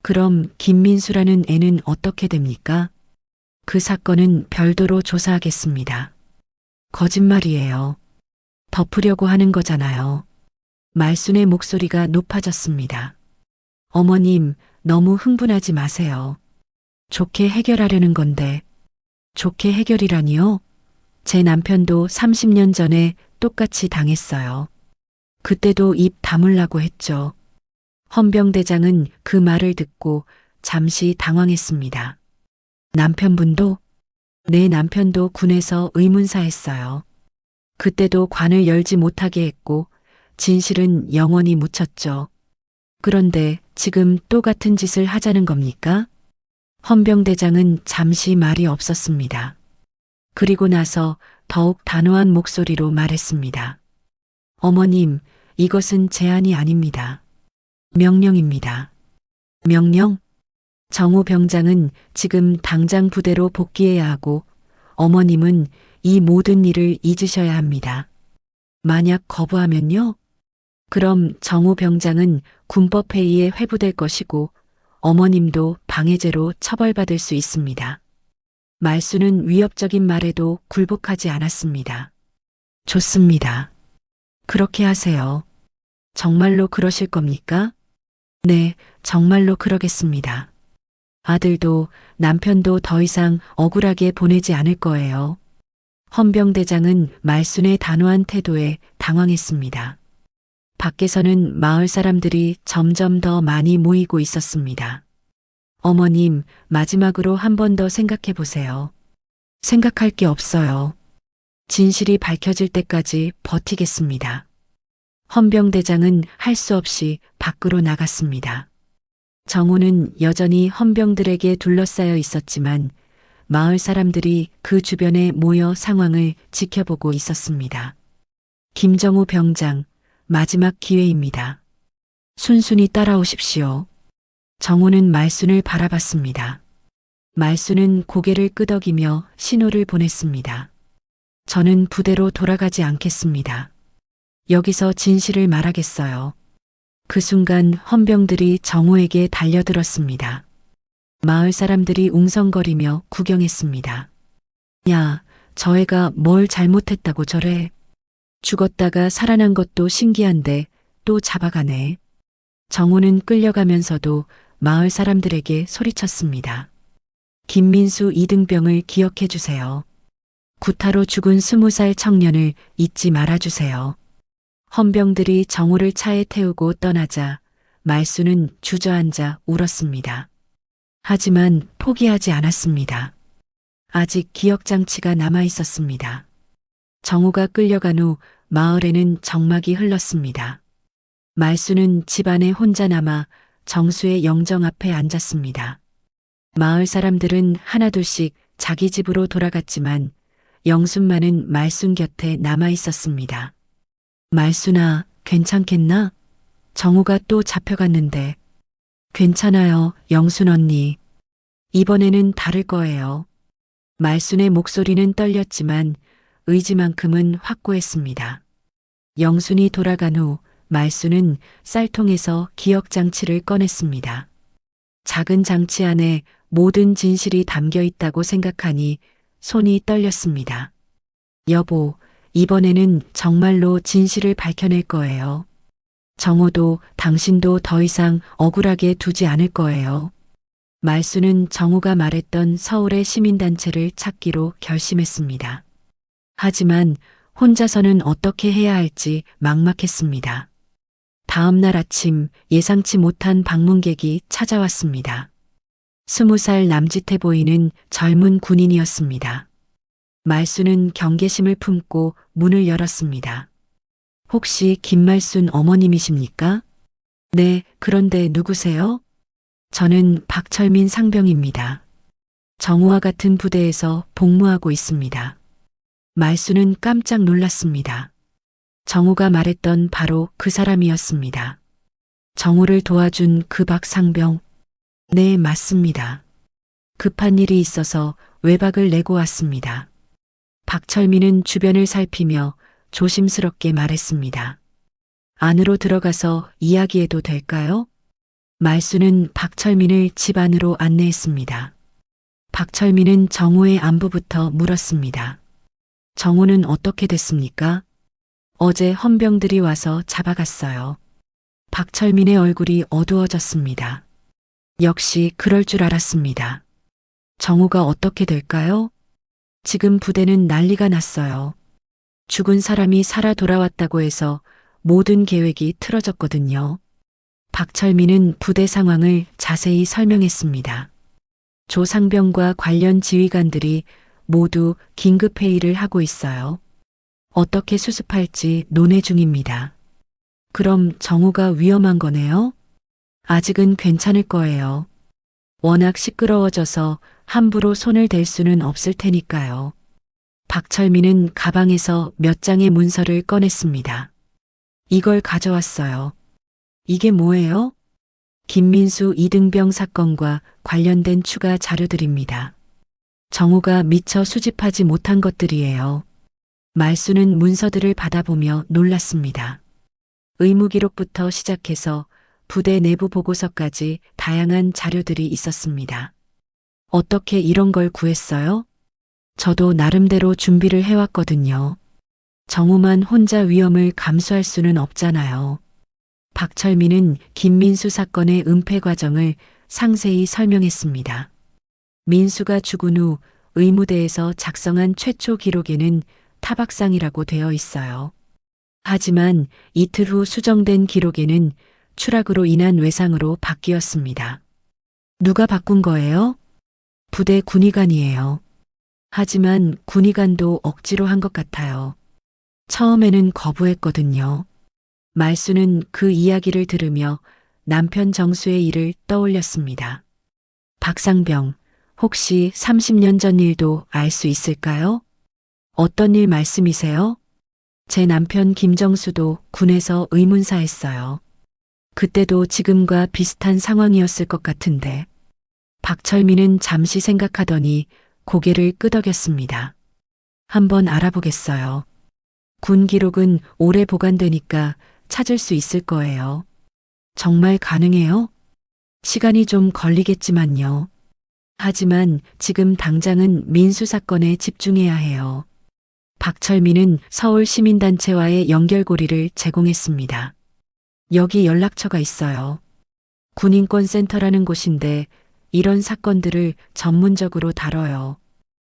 그럼 김민수라는 애는 어떻게 됩니까? 그 사건은 별도로 조사하겠습니다. 거짓말이에요. 덮으려고 하는 거잖아요. 말순의 목소리가 높아졌습니다. 어머님, 너무 흥분하지 마세요. 좋게 해결하려는 건데. 좋게 해결이라니요? 제 남편도 30년 전에 똑같이 당했어요. 그때도 입 다물라고 했죠. 헌병대장은 그 말을 듣고 잠시 당황했습니다. 남편분도? 내 남편도 군에서 의문사했어요. 그때도 관을 열지 못하게 했고 진실은 영원히 묻혔죠. 그런데 지금 또 같은 짓을 하자는 겁니까? 헌병대장은 잠시 말이 없었습니다. 그리고 나서 더욱 단호한 목소리로 말했습니다. 어머님, 이것은 제안이 아닙니다. 명령입니다. 명령? 정우 병장은 지금 당장 부대로 복귀해야 하고 어머님은 이 모든 일을 잊으셔야 합니다. 만약 거부하면요? 그럼 정우 병장은 군법회의에 회부될 것이고 어머님도 방해죄로 처벌받을 수 있습니다. 말수는 위협적인 말에도 굴복하지 않았습니다. 좋습니다. 그렇게 하세요. 정말로 그러실 겁니까? 네, 정말로 그러겠습니다. 아들도 남편도 더 이상 억울하게 보내지 않을 거예요. 헌병대장은 말순의 단호한 태도에 당황했습니다. 밖에서는 마을 사람들이 점점 더 많이 모이고 있었습니다. 어머님, 마지막으로 한 번 더 생각해 보세요. 생각할 게 없어요. 진실이 밝혀질 때까지 버티겠습니다. 헌병대장은 할 수 없이 밖으로 나갔습니다. 정우는 여전히 헌병들에게 둘러싸여 있었지만 마을 사람들이 그 주변에 모여 상황을 지켜보고 있었습니다. 김정우 병장, 마지막 기회입니다. 순순히 따라오십시오. 정우는 말순을 바라봤습니다. 말순은 고개를 끄덕이며 신호를 보냈습니다. 저는 부대로 돌아가지 않겠습니다. 여기서 진실을 말하겠어요. 그 순간 헌병들이 정우에게 달려들었습니다. 마을 사람들이 웅성거리며 구경했습니다. 야, 저 애가 뭘 잘못했다고 저래. 죽었다가 살아난 것도 신기한데 또 잡아가네. 정우는 끌려가면서도 마을 사람들에게 소리쳤습니다. 김민수 이등병을 기억해 주세요. 구타로 죽은 20살 청년을 잊지 말아주세요. 헌병들이 정우를 차에 태우고 떠나자 말수는 주저앉아 울었습니다. 하지만 포기하지 않았습니다. 아직 기억장치가 남아 있었습니다. 정우가 끌려간 후 마을에는 정막이 흘렀습니다. 말수는 집안에 혼자 남아 정수의 영정 앞에 앉았습니다. 마을 사람들은 하나둘씩 자기 집으로 돌아갔지만 영순만은 말순 곁에 남아 있었습니다. 말순아, 괜찮겠나? 정우가 또 잡혀갔는데. 괜찮아요, 영순 언니. 이번에는 다를 거예요. 말순의 목소리는 떨렸지만 의지만큼은 확고했습니다. 영순이 돌아간 후 말순은 쌀통에서 기억장치를 꺼냈습니다. 작은 장치 안에 모든 진실이 담겨 있다고 생각하니 손이 떨렸습니다. 여보, 이번에는 정말로 진실을 밝혀낼 거예요. 정우도 당신도 더 이상 억울하게 두지 않을 거예요. 말수는 정우가 말했던 서울의 시민단체를 찾기로 결심했습니다. 하지만 혼자서는 어떻게 해야 할지 막막했습니다. 다음 날 아침 예상치 못한 방문객이 찾아왔습니다. 20살 남짓해 보이는 젊은 군인이었습니다. 말수는 경계심을 품고 문을 열었습니다. 혹시 김말순 어머님이십니까? 네, 그런데 누구세요? 저는 박철민 상병입니다. 정우와 같은 부대에서 복무하고 있습니다. 말수는 깜짝 놀랐습니다. 정우가 말했던 바로 그 사람이었습니다. 정우를 도와준 그 박 상병. 네, 맞습니다. 급한 일이 있어서 외박을 내고 왔습니다. 박철민은 주변을 살피며 조심스럽게 말했습니다. 안으로 들어가서 이야기해도 될까요? 말수는 박철민을 집 안으로 안내했습니다. 박철민은 정우의 안부부터 물었습니다. 정우는 어떻게 됐습니까? 어제 헌병들이 와서 잡아갔어요. 박철민의 얼굴이 어두워졌습니다. 역시 그럴 줄 알았습니다. 정우가 어떻게 될까요? 지금 부대는 난리가 났어요. 죽은 사람이 살아 돌아왔다고 해서 모든 계획이 틀어졌거든요. 박철민은 부대 상황을 자세히 설명했습니다. 조 상병과 관련 지휘관들이 모두 긴급회의를 하고 있어요. 어떻게 수습할지 논의 중입니다. 그럼 정우가 위험한 거네요? 아직은 괜찮을 거예요. 워낙 시끄러워져서 함부로 손을 댈 수는 없을 테니까요. 박철민은 가방에서 몇 장의 문서를 꺼냈습니다. 이걸 가져왔어요. 이게 뭐예요? 김민수 이등병 사건과 관련된 추가 자료들입니다. 정우가 미처 수집하지 못한 것들이에요. 말수는 문서들을 받아보며 놀랐습니다. 의무기록부터 시작해서 부대 내부 보고서까지 다양한 자료들이 있었습니다. 어떻게 이런 걸 구했어요? 저도 나름대로 준비를 해왔거든요. 정우만 혼자 위험을 감수할 수는 없잖아요. 박철민은 김민수 사건의 은폐 과정을 상세히 설명했습니다. 민수가 죽은 후 의무대에서 작성한 최초 기록에는 타박상이라고 되어 있어요. 하지만 이틀 후 수정된 기록에는 추락으로 인한 외상으로 바뀌었습니다. 누가 바꾼 거예요? 부대 군의관이에요. 하지만 군의관도 억지로 한 것 같아요. 처음에는 거부했거든요. 말수는 그 이야기를 들으며 남편 정수의 일을 떠올렸습니다. 박상병, 혹시 30년 전 일도 알 수 있을까요? 어떤 일 말씀이세요? 제 남편 김정수도 군에서 의문사했어요. 그때도 지금과 비슷한 상황이었을 것 같은데. 박철민은 잠시 생각하더니 고개를 끄덕였습니다. 한번 알아보겠어요. 군 기록은 오래 보관되니까 찾을 수 있을 거예요. 정말 가능해요? 시간이 좀 걸리겠지만요. 하지만 지금 당장은 민수 사건에 집중해야 해요. 박철민은 서울 시민단체와의 연결고리를 제공했습니다. 여기 연락처가 있어요. 군인권센터라는 곳인데 이런 사건들을 전문적으로 다뤄요.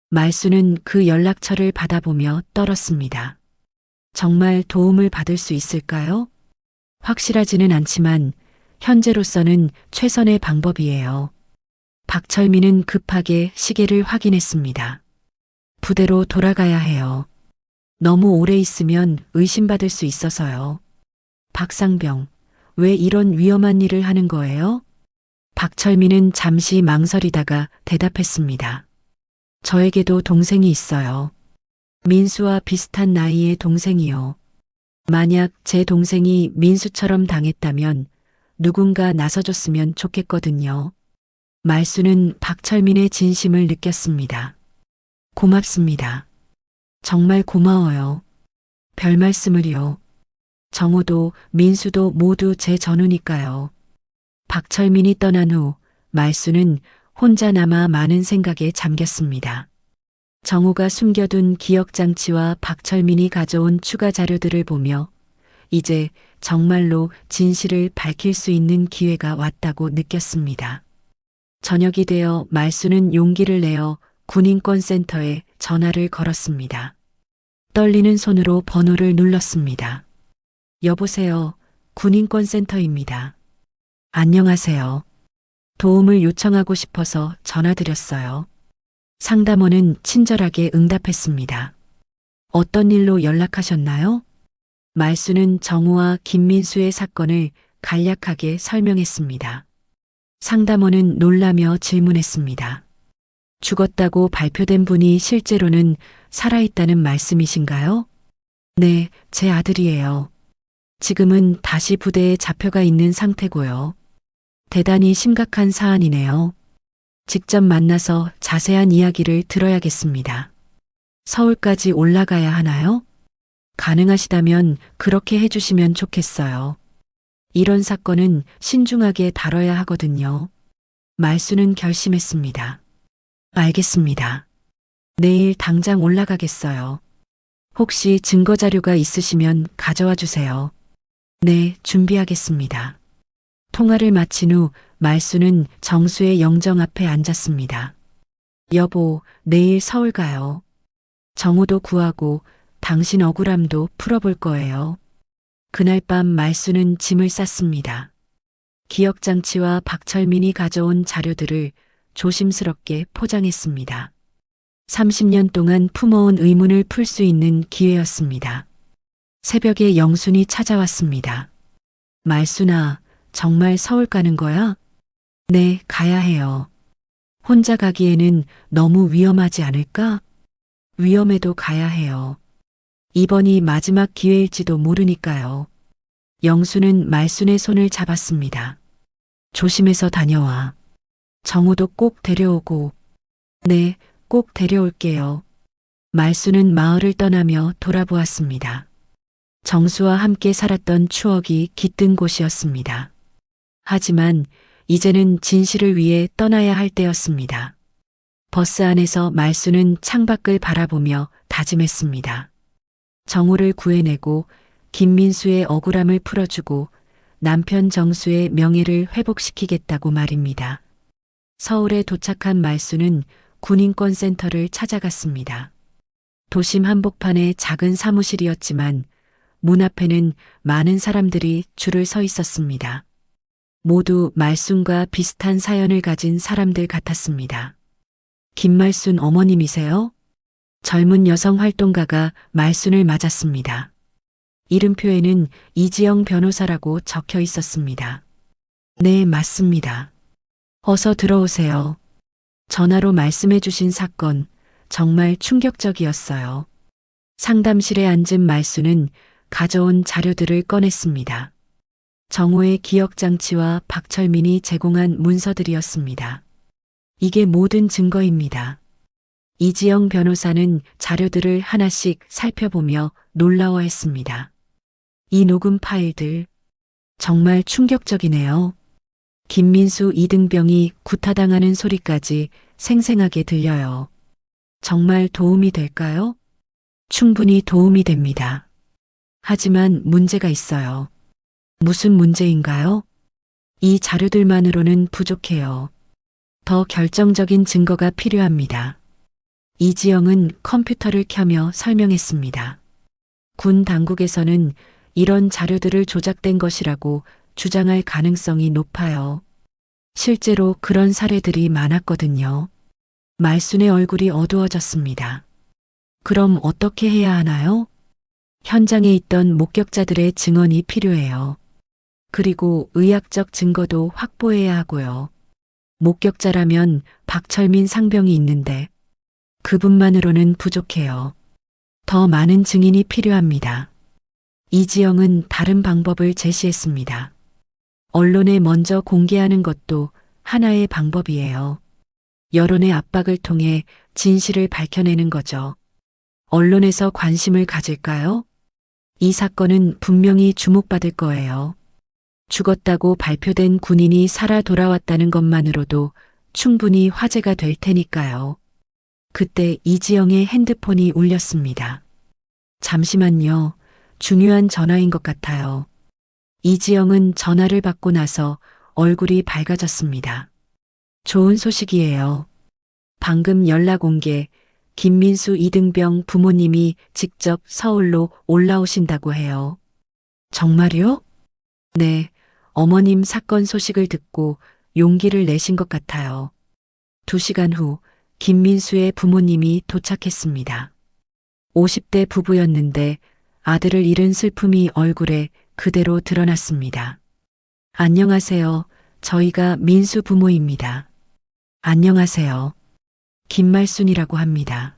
말수는 그 연락처를 받아보며 떨었습니다. 정말 도움을 받을 수 있을까요? 확실하지는 않지만 현재로서는 최선의 방법이에요. 박철민은 급하게 시계를 확인했습니다. 부대로 돌아가야 해요. 너무 오래 있으면 의심받을 수 있어서요. 박상병, 왜 이런 위험한 일을 하는 거예요? 박철민은 잠시 망설이다가 대답했습니다. 저에게도 동생이 있어요. 민수와 비슷한 나이의 동생이요. 만약 제 동생이 민수처럼 당했다면 누군가 나서줬으면 좋겠거든요. 말수는 박철민의 진심을 느꼈습니다. 고맙습니다. 정말 고마워요. 별 말씀을요. 정호도 민수도 모두 제 전우니까요. 박철민이 떠난 후 말수는 혼자 남아 많은 생각에 잠겼습니다. 정호가 숨겨둔 기억장치와 박철민이 가져온 추가 자료들을 보며 이제 정말로 진실을 밝힐 수 있는 기회가 왔다고 느꼈습니다. 저녁이 되어 말수는 용기를 내어 군인권센터에 전화를 걸었습니다. 떨리는 손으로 번호를 눌렀습니다. 여보세요. 군인권센터입니다. 안녕하세요. 도움을 요청하고 싶어서 전화드렸어요. 상담원은 친절하게 응답했습니다. 어떤 일로 연락하셨나요? 말수는 정우와 김민수의 사건을 간략하게 설명했습니다. 상담원은 놀라며 질문했습니다. 죽었다고 발표된 분이 실제로는 살아있다는 말씀이신가요? 네, 제 아들이에요. 지금은 다시 부대에 잡혀가 있는 상태고요. 대단히 심각한 사안이네요. 직접 만나서 자세한 이야기를 들어야겠습니다. 서울까지 올라가야 하나요? 가능하시다면 그렇게 해주시면 좋겠어요. 이런 사건은 신중하게 다뤄야 하거든요. 말수는 결심했습니다. 알겠습니다. 내일 당장 올라가겠어요. 혹시 증거 자료가 있으시면 가져와 주세요. 네, 준비하겠습니다. 통화를 마친 후 말수는 정수의 영정 앞에 앉았습니다. 여보, 내일 서울 가요. 정우도 구하고 당신 억울함도 풀어볼 거예요. 그날 밤 말수는 짐을 쌌습니다. 기억장치와 박철민이 가져온 자료들을 조심스럽게 포장했습니다. 30년 동안 품어온 의문을 풀 수 있는 기회였습니다. 새벽에 영순이 찾아왔습니다. 말수나, 정말 서울 가는 거야? 네, 가야 해요. 혼자 가기에는 너무 위험하지 않을까? 위험해도 가야 해요. 이번이 마지막 기회일지도 모르니까요. 영수는 말순의 손을 잡았습니다. 조심해서 다녀와. 정우도 꼭 데려오고. 네, 꼭 데려올게요. 말순은 마을을 떠나며 돌아보았습니다. 정수와 함께 살았던 추억이 깃든 곳이었습니다. 하지만 이제는 진실을 위해 떠나야 할 때였습니다. 버스 안에서 말수는 창밖을 바라보며 다짐했습니다. 정우를 구해내고 김민수의 억울함을 풀어주고 남편 정수의 명예를 회복시키겠다고 말입니다. 서울에 도착한 말수는 군인권센터를 찾아갔습니다. 도심 한복판의 작은 사무실이었지만 문 앞에는 많은 사람들이 줄을 서 있었습니다. 모두 말순과 비슷한 사연을 가진 사람들 같았습니다. 김말순 어머님이세요? 젊은 여성 활동가가 말순을 맞았습니다. 이름표에는 이지영 변호사라고 적혀 있었습니다. 네, 맞습니다. 어서 들어오세요. 전화로 말씀해 주신 사건 정말 충격적이었어요. 상담실에 앉은 말순은 가져온 자료들을 꺼냈습니다. 정호의 기억장치와 박철민이 제공한 문서들이었습니다. 이게 모든 증거입니다. 이지영 변호사는 자료들을 하나씩 살펴보며 놀라워했습니다. 이 녹음 파일들 정말 충격적이네요. 김민수 이등병이 구타당하는 소리까지 생생하게 들려요. 정말 도움이 될까요? 충분히 도움이 됩니다. 하지만 문제가 있어요. 무슨 문제인가요? 이 자료들만으로는 부족해요. 더 결정적인 증거가 필요합니다. 이지영은 컴퓨터를 켜며 설명했습니다. 군 당국에서는 이런 자료들을 조작된 것이라고 주장할 가능성이 높아요. 실제로 그런 사례들이 많았거든요. 말순의 얼굴이 어두워졌습니다. 그럼 어떻게 해야 하나요? 현장에 있던 목격자들의 증언이 필요해요. 그리고 의학적 증거도 확보해야 하고요. 목격자라면 박철민 상병이 있는데 그분만으로는 부족해요. 더 많은 증인이 필요합니다. 이지영은 다른 방법을 제시했습니다. 언론에 먼저 공개하는 것도 하나의 방법이에요. 여론의 압박을 통해 진실을 밝혀내는 거죠. 언론에서 관심을 가질까요? 이 사건은 분명히 주목받을 거예요. 죽었다고 발표된 군인이 살아 돌아왔다는 것만으로도 충분히 화제가 될 테니까요. 그때 이지영의 핸드폰이 울렸습니다. 잠시만요. 중요한 전화인 것 같아요. 이지영은 전화를 받고 나서 얼굴이 밝아졌습니다. 좋은 소식이에요. 방금 연락 온 게 김민수 이등병 부모님이 직접 서울로 올라오신다고 해요. 정말요? 네, 어머님 사건 소식을 듣고 용기를 내신 것 같아요. 2시간 후 김민수의 부모님이 도착했습니다. 50대 부부였는데 아들을 잃은 슬픔이 얼굴에 그대로 드러났습니다. 안녕하세요. 저희가 민수 부모입니다. 안녕하세요. 김말순이라고 합니다.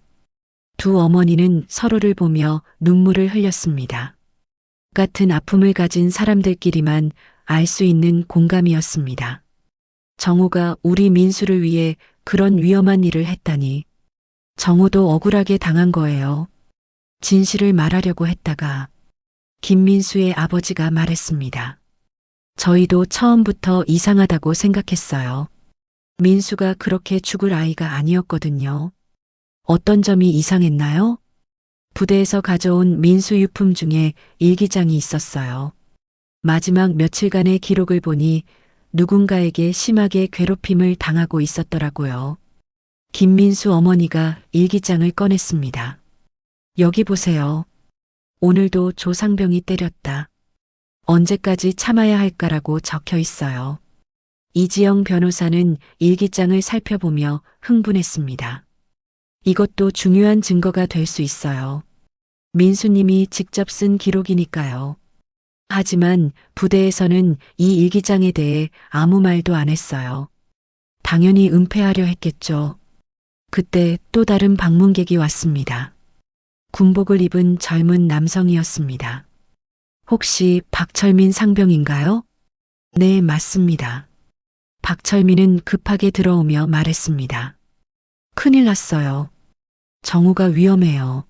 두 어머니는 서로를 보며 눈물을 흘렸습니다. 같은 아픔을 가진 사람들끼리만 알 수 있는 공감이었습니다. 정호가 우리 민수를 위해 그런 위험한 일을 했다니. 정호도 억울하게 당한 거예요. 진실을 말하려고 했다가 김민수의 아버지가 말했습니다. 저희도 처음부터 이상하다고 생각했어요. 민수가 그렇게 죽을 아이가 아니었거든요. 어떤 점이 이상했나요? 부대에서 가져온 민수 유품 중에 일기장이 있었어요. 마지막 며칠간의 기록을 보니 누군가에게 심하게 괴롭힘을 당하고 있었더라고요. 김민수 어머니가 일기장을 꺼냈습니다. 여기 보세요. 오늘도 조상병이 때렸다. 언제까지 참아야 할까라고 적혀 있어요. 이지영 변호사는 일기장을 살펴보며 흥분했습니다. 이것도 중요한 증거가 될 수 있어요. 민수님이 직접 쓴 기록이니까요. 하지만 부대에서는 이 일기장에 대해 아무 말도 안 했어요. 당연히 은폐하려 했겠죠. 그때 또 다른 방문객이 왔습니다. 군복을 입은 젊은 남성이었습니다. 혹시 박철민 상병인가요? 네, 맞습니다. 박철민은 급하게 들어오며 말했습니다. 큰일 났어요. 정우가 위험해요.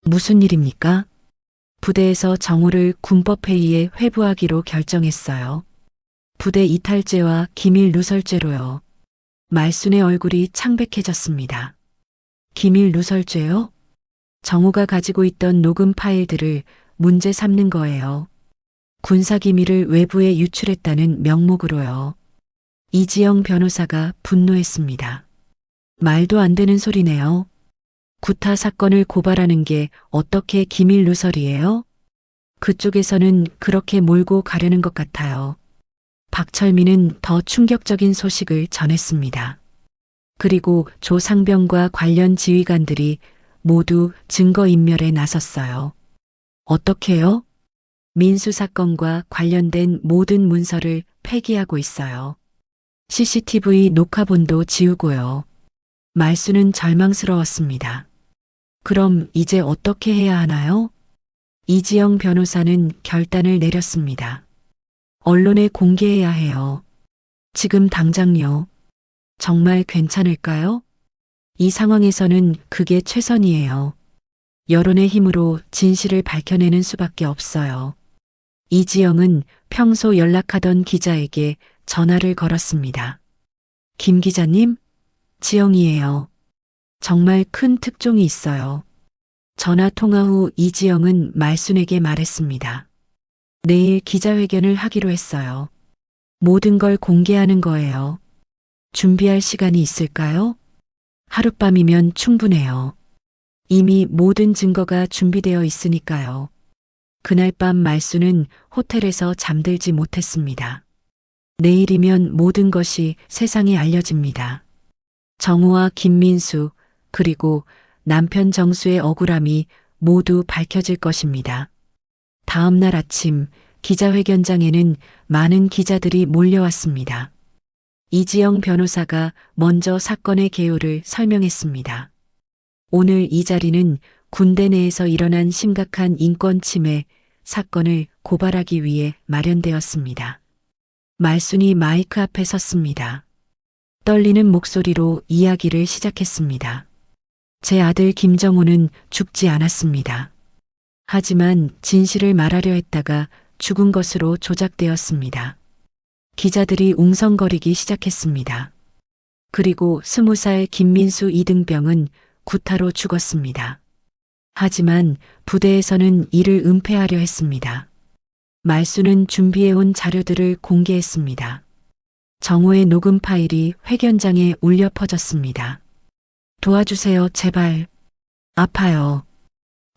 무슨 일입니까? 부대에서 정우를 군법회의에 회부하기로 결정했어요. 부대 이탈죄와 기밀 누설죄로요. 말순의 얼굴이 창백해졌습니다. 기밀 누설죄요? 정우가 가지고 있던 녹음 파일들을 문제 삼는 거예요. 군사기밀을 외부에 유출했다는 명목으로요. 이지영 변호사가 분노했습니다. 말도 안 되는 소리네요. 구타 사건을 고발하는 게 어떻게 기밀 누설이에요? 그쪽에서는 그렇게 몰고 가려는 것 같아요. 박철민은 더 충격적인 소식을 전했습니다. 그리고 조상병과 관련 지휘관들이 모두 증거인멸에 나섰어요. 어떻게요? 민수 사건과 관련된 모든 문서를 폐기하고 있어요. CCTV 녹화본도 지우고요. 말수는 절망스러웠습니다. 그럼 이제 어떻게 해야 하나요? 이지영 변호사는 결단을 내렸습니다. 언론에 공개해야 해요. 지금 당장요. 정말 괜찮을까요? 이 상황에서는 그게 최선이에요. 여론의 힘으로 진실을 밝혀내는 수밖에 없어요. 이지영은 평소 연락하던 기자에게 전화를 걸었습니다. 김 기자님? 지영이에요. 정말 큰 특종이 있어요. 전화 통화 후 이지영은 말순에게 말했습니다. 내일 기자회견을 하기로 했어요. 모든 걸 공개하는 거예요. 준비할 시간이 있을까요? 하룻밤이면 충분해요. 이미 모든 증거가 준비되어 있으니까요. 그날 밤 말수는 호텔에서 잠들지 못했습니다. 내일이면 모든 것이 세상에 알려집니다. 정우와 김민수 그리고 남편 정수의 억울함이 모두 밝혀질 것입니다. 다음 날 아침 기자회견장에는 많은 기자들이 몰려왔습니다. 이지영 변호사가 먼저 사건의 개요를 설명했습니다. 오늘 이 자리는 군대 내에서 일어난 심각한 인권 침해 사건을 고발하기 위해 마련되었습니다. 말순이 마이크 앞에 섰습니다. 떨리는 목소리로 이야기를 시작했습니다. 제 아들 김정우는 죽지 않았습니다. 하지만 진실을 말하려 했다가 죽은 것으로 조작되었습니다. 기자들이 웅성거리기 시작했습니다. 그리고 20살 김민수 이등병은 구타로 죽었습니다. 하지만 부대에서는 이를 은폐하려 했습니다. 말수는 준비해온 자료들을 공개했습니다. 정호의 녹음 파일이 회견장에 울려 퍼졌습니다. 도와주세요, 제발. 아파요.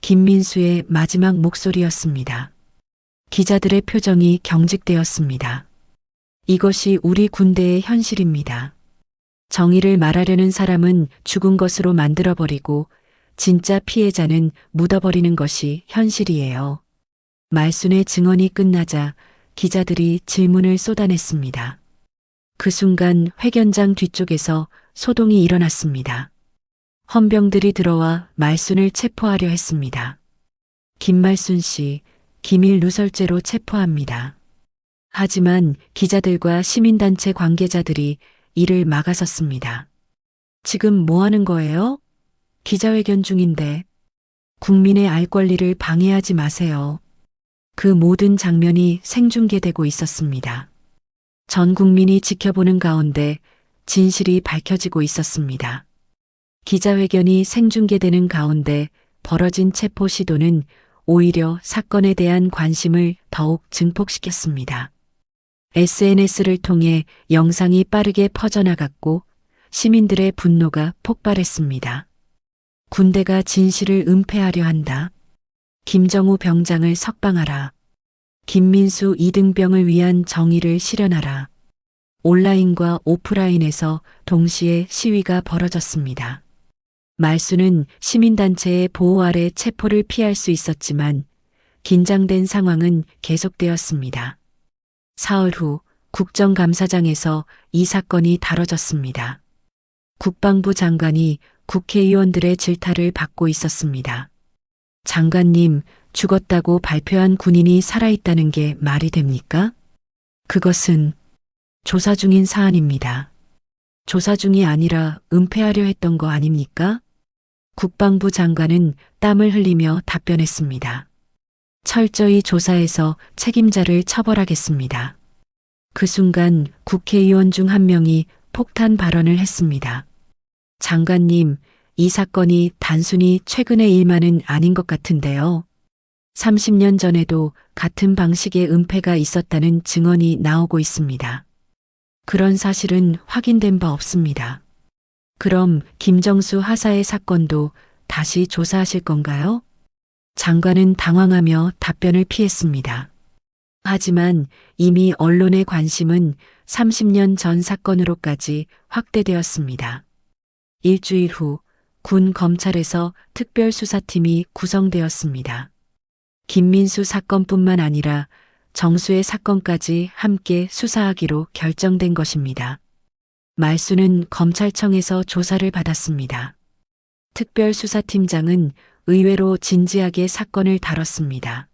김민수의 마지막 목소리였습니다. 기자들의 표정이 경직되었습니다. 이것이 우리 군대의 현실입니다. 정의를 말하려는 사람은 죽은 것으로 만들어버리고 진짜 피해자는 묻어버리는 것이 현실이에요. 말순의 증언이 끝나자 기자들이 질문을 쏟아냈습니다. 그 순간 회견장 뒤쪽에서 소동이 일어났습니다. 헌병들이 들어와 말순을 체포하려 했습니다. 김말순 씨, 기밀 누설죄로 체포합니다. 하지만 기자들과 시민단체 관계자들이 이를 막아섰습니다. 지금 뭐 하는 거예요? 기자회견 중인데. 국민의 알 권리를 방해하지 마세요. 그 모든 장면이 생중계되고 있었습니다. 전 국민이 지켜보는 가운데 진실이 밝혀지고 있었습니다. 기자회견이 생중계되는 가운데 벌어진 체포 시도는 오히려 사건에 대한 관심을 더욱 증폭시켰습니다. SNS를 통해 영상이 빠르게 퍼져나갔고 시민들의 분노가 폭발했습니다. 군대가 진실을 은폐하려 한다. 김정우 병장을 석방하라. 김민수 이등병을 위한 정의를 실현하라. 온라인과 오프라인에서 동시에 시위가 벌어졌습니다. 말수는 시민단체의 보호 아래 체포를 피할 수 있었지만 긴장된 상황은 계속되었습니다. 사흘 후 국정감사장에서 이 사건이 다뤄졌습니다. 국방부 장관이 국회의원들의 질타를 받고 있었습니다. 장관님, 죽었다고 발표한 군인이 살아있다는 게 말이 됩니까? 그것은 조사 중인 사안입니다. 조사 중이 아니라 은폐하려 했던 거 아닙니까? 국방부 장관은 땀을 흘리며 답변했습니다. 철저히 조사해서 책임자를 처벌하겠습니다. 그 순간 국회의원 중 한 명이 폭탄 발언을 했습니다. 장관님, 이 사건이 단순히 최근의 일만은 아닌 것 같은데요. 30년 전에도 같은 방식의 은폐가 있었다는 증언이 나오고 있습니다. 그런 사실은 확인된 바 없습니다. 그럼 김정수 하사의 사건도 다시 조사하실 건가요? 장관은 당황하며 답변을 피했습니다. 하지만 이미 언론의 관심은 30년 전 사건으로까지 확대되었습니다. 일주일 후 군 검찰에서 특별수사팀이 구성되었습니다. 김민수 사건뿐만 아니라 정수의 사건까지 함께 수사하기로 결정된 것입니다. 말수는 검찰청에서 조사를 받았습니다. 특별수사팀장은 의외로 진지하게 사건을 다뤘습니다.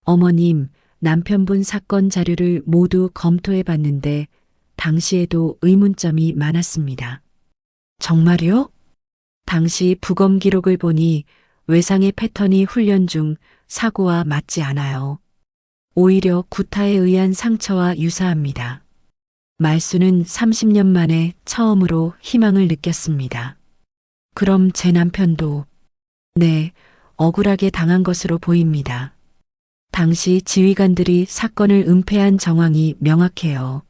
어머님, 남편분 사건 자료를 모두 검토해 봤는데 당시에도 의문점이 많았습니다. 정말요? 당시 부검 기록을 보니 외상의 패턴이 훈련 중 사고와 맞지 않아요. 오히려 구타에 의한 상처와 유사합니다. 말수는 30년 만에 처음으로 희망을 느꼈습니다. 그럼 제 남편도, 네, 억울하게 당한 것으로 보입니다. 당시 지휘관들이 사건을 은폐한 정황이 명확해요.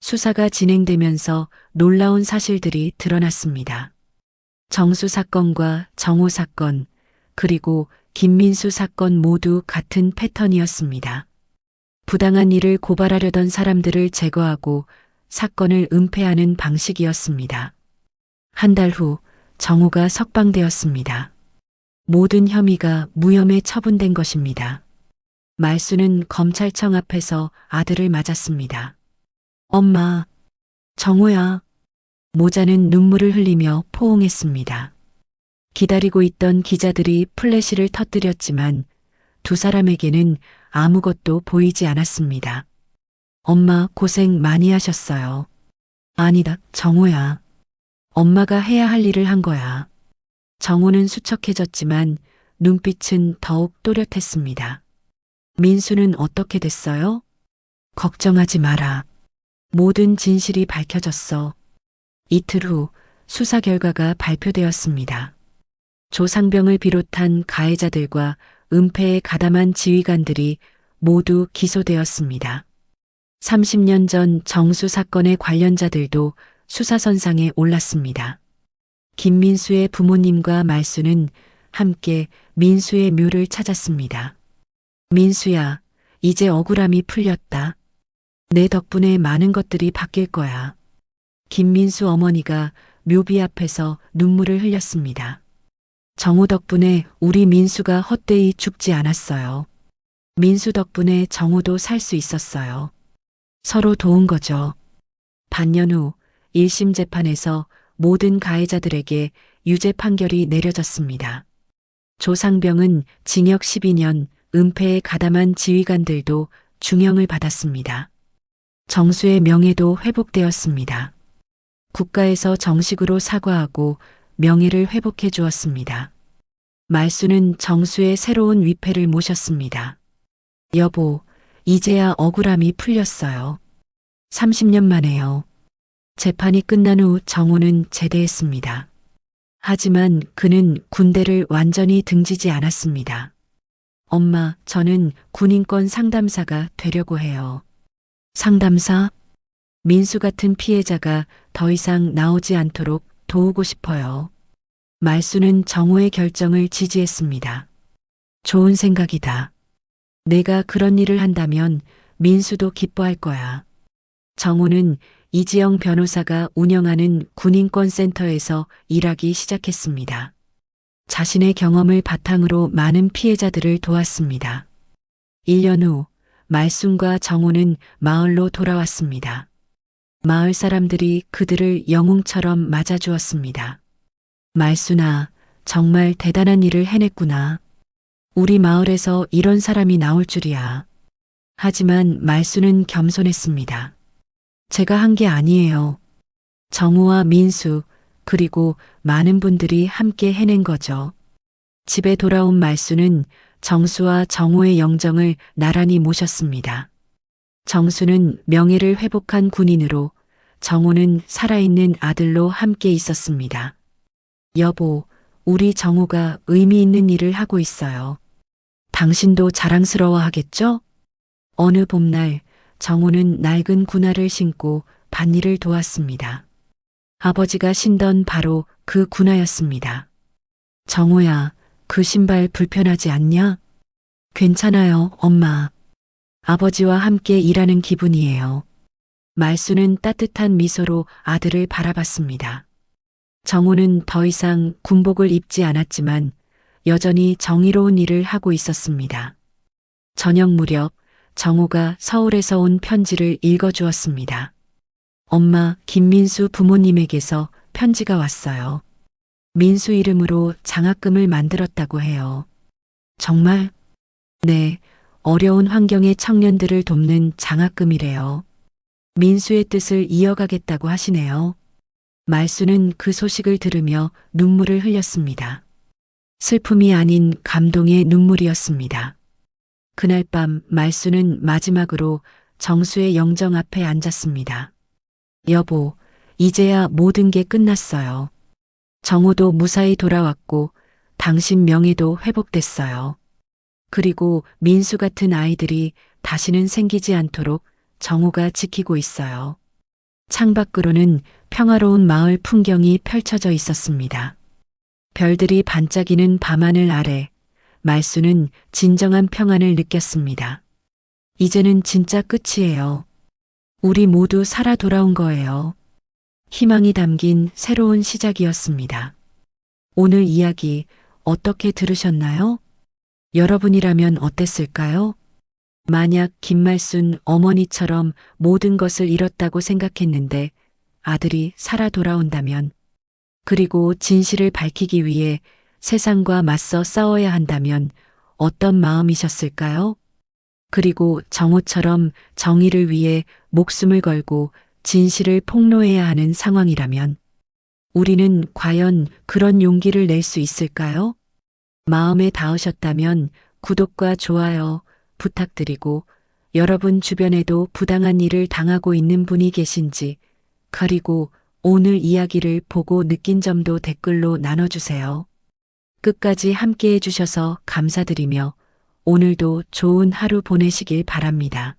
수사가 진행되면서 놀라운 사실들이 드러났습니다. 정수 사건과 정호 사건, 그리고 김민수 사건 모두 같은 패턴이었습니다. 부당한 일을 고발하려던 사람들을 제거하고 사건을 은폐하는 방식이었습니다. 한 달 후 정호가 석방되었습니다. 모든 혐의가 무혐의 처분된 것입니다. 말수는 검찰청 앞에서 아들을 맞았습니다. 엄마, 정호야. 모자는 눈물을 흘리며 포옹했습니다. 기다리고 있던 기자들이 플래시를 터뜨렸지만 두 사람에게는 아무것도 보이지 않았습니다. 엄마 고생 많이 하셨어요. 아니다, 정호야. 엄마가 해야 할 일을 한 거야. 정호는 수척해졌지만 눈빛은 더욱 또렷했습니다. 민수는 어떻게 됐어요? 걱정하지 마라. 모든 진실이 밝혀졌어. 이틀 후 수사 결과가 발표되었습니다. 조상병을 비롯한 가해자들과 은폐에 가담한 지휘관들이 모두 기소되었습니다. 30년 전 정수 사건의 관련자들도 수사선상에 올랐습니다. 김민수의 부모님과 말수는 함께 민수의 묘를 찾았습니다. 민수야, 이제 억울함이 풀렸다. 내 덕분에 많은 것들이 바뀔 거야. 김민수 어머니가 묘비 앞에서 눈물을 흘렸습니다. 정호 덕분에 우리 민수가 헛되이 죽지 않았어요. 민수 덕분에 정호도 살 수 있었어요. 서로 도운 거죠. 반년 후 1심 재판에서 모든 가해자들에게 유죄 판결이 내려졌습니다. 조상병은 징역 12년, 은폐에 가담한 지휘관들도 중형을 받았습니다. 정수의 명예도 회복되었습니다. 국가에서 정식으로 사과하고 명예를 회복해 주었습니다. 말수는 정수의 새로운 위패를 모셨습니다. 여보, 이제야 억울함이 풀렸어요. 30년 만에요. 재판이 끝난 후 정호는 제대했습니다. 하지만 그는 군대를 완전히 등지지 않았습니다. 엄마, 저는 군인권 상담사가 되려고 해요. 상담사? 민수 같은 피해자가 더 이상 나오지 않도록 도우고 싶어요. 말수는 정호의 결정을 지지했습니다. 좋은 생각이다. 내가 그런 일을 한다면 민수도 기뻐할 거야. 정호는 이지영 변호사가 운영하는 군인권센터에서 일하기 시작했습니다. 자신의 경험을 바탕으로 많은 피해자들을 도왔습니다. 1년 후 말순과 정호는 마을로 돌아왔습니다. 마을 사람들이 그들을 영웅처럼 맞아주었습니다. 말순아, 정말 대단한 일을 해냈구나. 우리 마을에서 이런 사람이 나올 줄이야. 하지만 말순은 겸손했습니다. 제가 한 게 아니에요. 정우와 민수, 그리고 많은 분들이 함께 해낸 거죠. 집에 돌아온 말수는 정수와 정우의 영정을 나란히 모셨습니다. 정수는 명예를 회복한 군인으로, 정우는 살아있는 아들로 함께 있었습니다. 여보, 우리 정우가 의미 있는 일을 하고 있어요. 당신도 자랑스러워 하겠죠? 어느 봄날, 정우는 낡은 군화를 신고 밭일을 도왔습니다. 아버지가 신던 바로 그 군화였습니다. 정우야, 그 신발 불편하지 않냐? 괜찮아요, 엄마. 아버지와 함께 일하는 기분이에요. 말수는 따뜻한 미소로 아들을 바라봤습니다. 정호는 더 이상 군복을 입지 않았지만 여전히 정의로운 일을 하고 있었습니다. 저녁 무렵 정호가 서울에서 온 편지를 읽어주었습니다. 엄마, 김민수 부모님에게서 편지가 왔어요. 민수 이름으로 장학금을 만들었다고 해요. 정말? 네, 어려운 환경의 청년들을 돕는 장학금이래요. 민수의 뜻을 이어가겠다고 하시네요. 말수는 그 소식을 들으며 눈물을 흘렸습니다. 슬픔이 아닌 감동의 눈물이었습니다. 그날 밤 말수는 마지막으로 정수의 영정 앞에 앉았습니다. 여보, 이제야 모든 게 끝났어요. 정호도 무사히 돌아왔고 당신 명예도 회복됐어요. 그리고 민수 같은 아이들이 다시는 생기지 않도록 정호가 지키고 있어요. 창밖으로는 평화로운 마을 풍경이 펼쳐져 있었습니다. 별들이 반짝이는 밤하늘 아래 말수는 진정한 평안을 느꼈습니다. 이제는 진짜 끝이에요. 우리 모두 살아 돌아온 거예요. 희망이 담긴 새로운 시작이었습니다. 오늘 이야기 어떻게 들으셨나요? 여러분이라면 어땠을까요? 만약 김말순 어머니처럼 모든 것을 잃었다고 생각했는데 아들이 살아 돌아온다면, 그리고 진실을 밝히기 위해 세상과 맞서 싸워야 한다면 어떤 마음이셨을까요? 그리고 정호처럼 정의를 위해 목숨을 걸고 진실을 폭로해야 하는 상황이라면 우리는 과연 그런 용기를 낼 수 있을까요? 마음에 닿으셨다면 구독과 좋아요 부탁드리고, 여러분 주변에도 부당한 일을 당하고 있는 분이 계신지, 그리고 오늘 이야기를 보고 느낀 점도 댓글로 나눠주세요. 끝까지 함께 해주셔서 감사드리며 오늘도 좋은 하루 보내시길 바랍니다.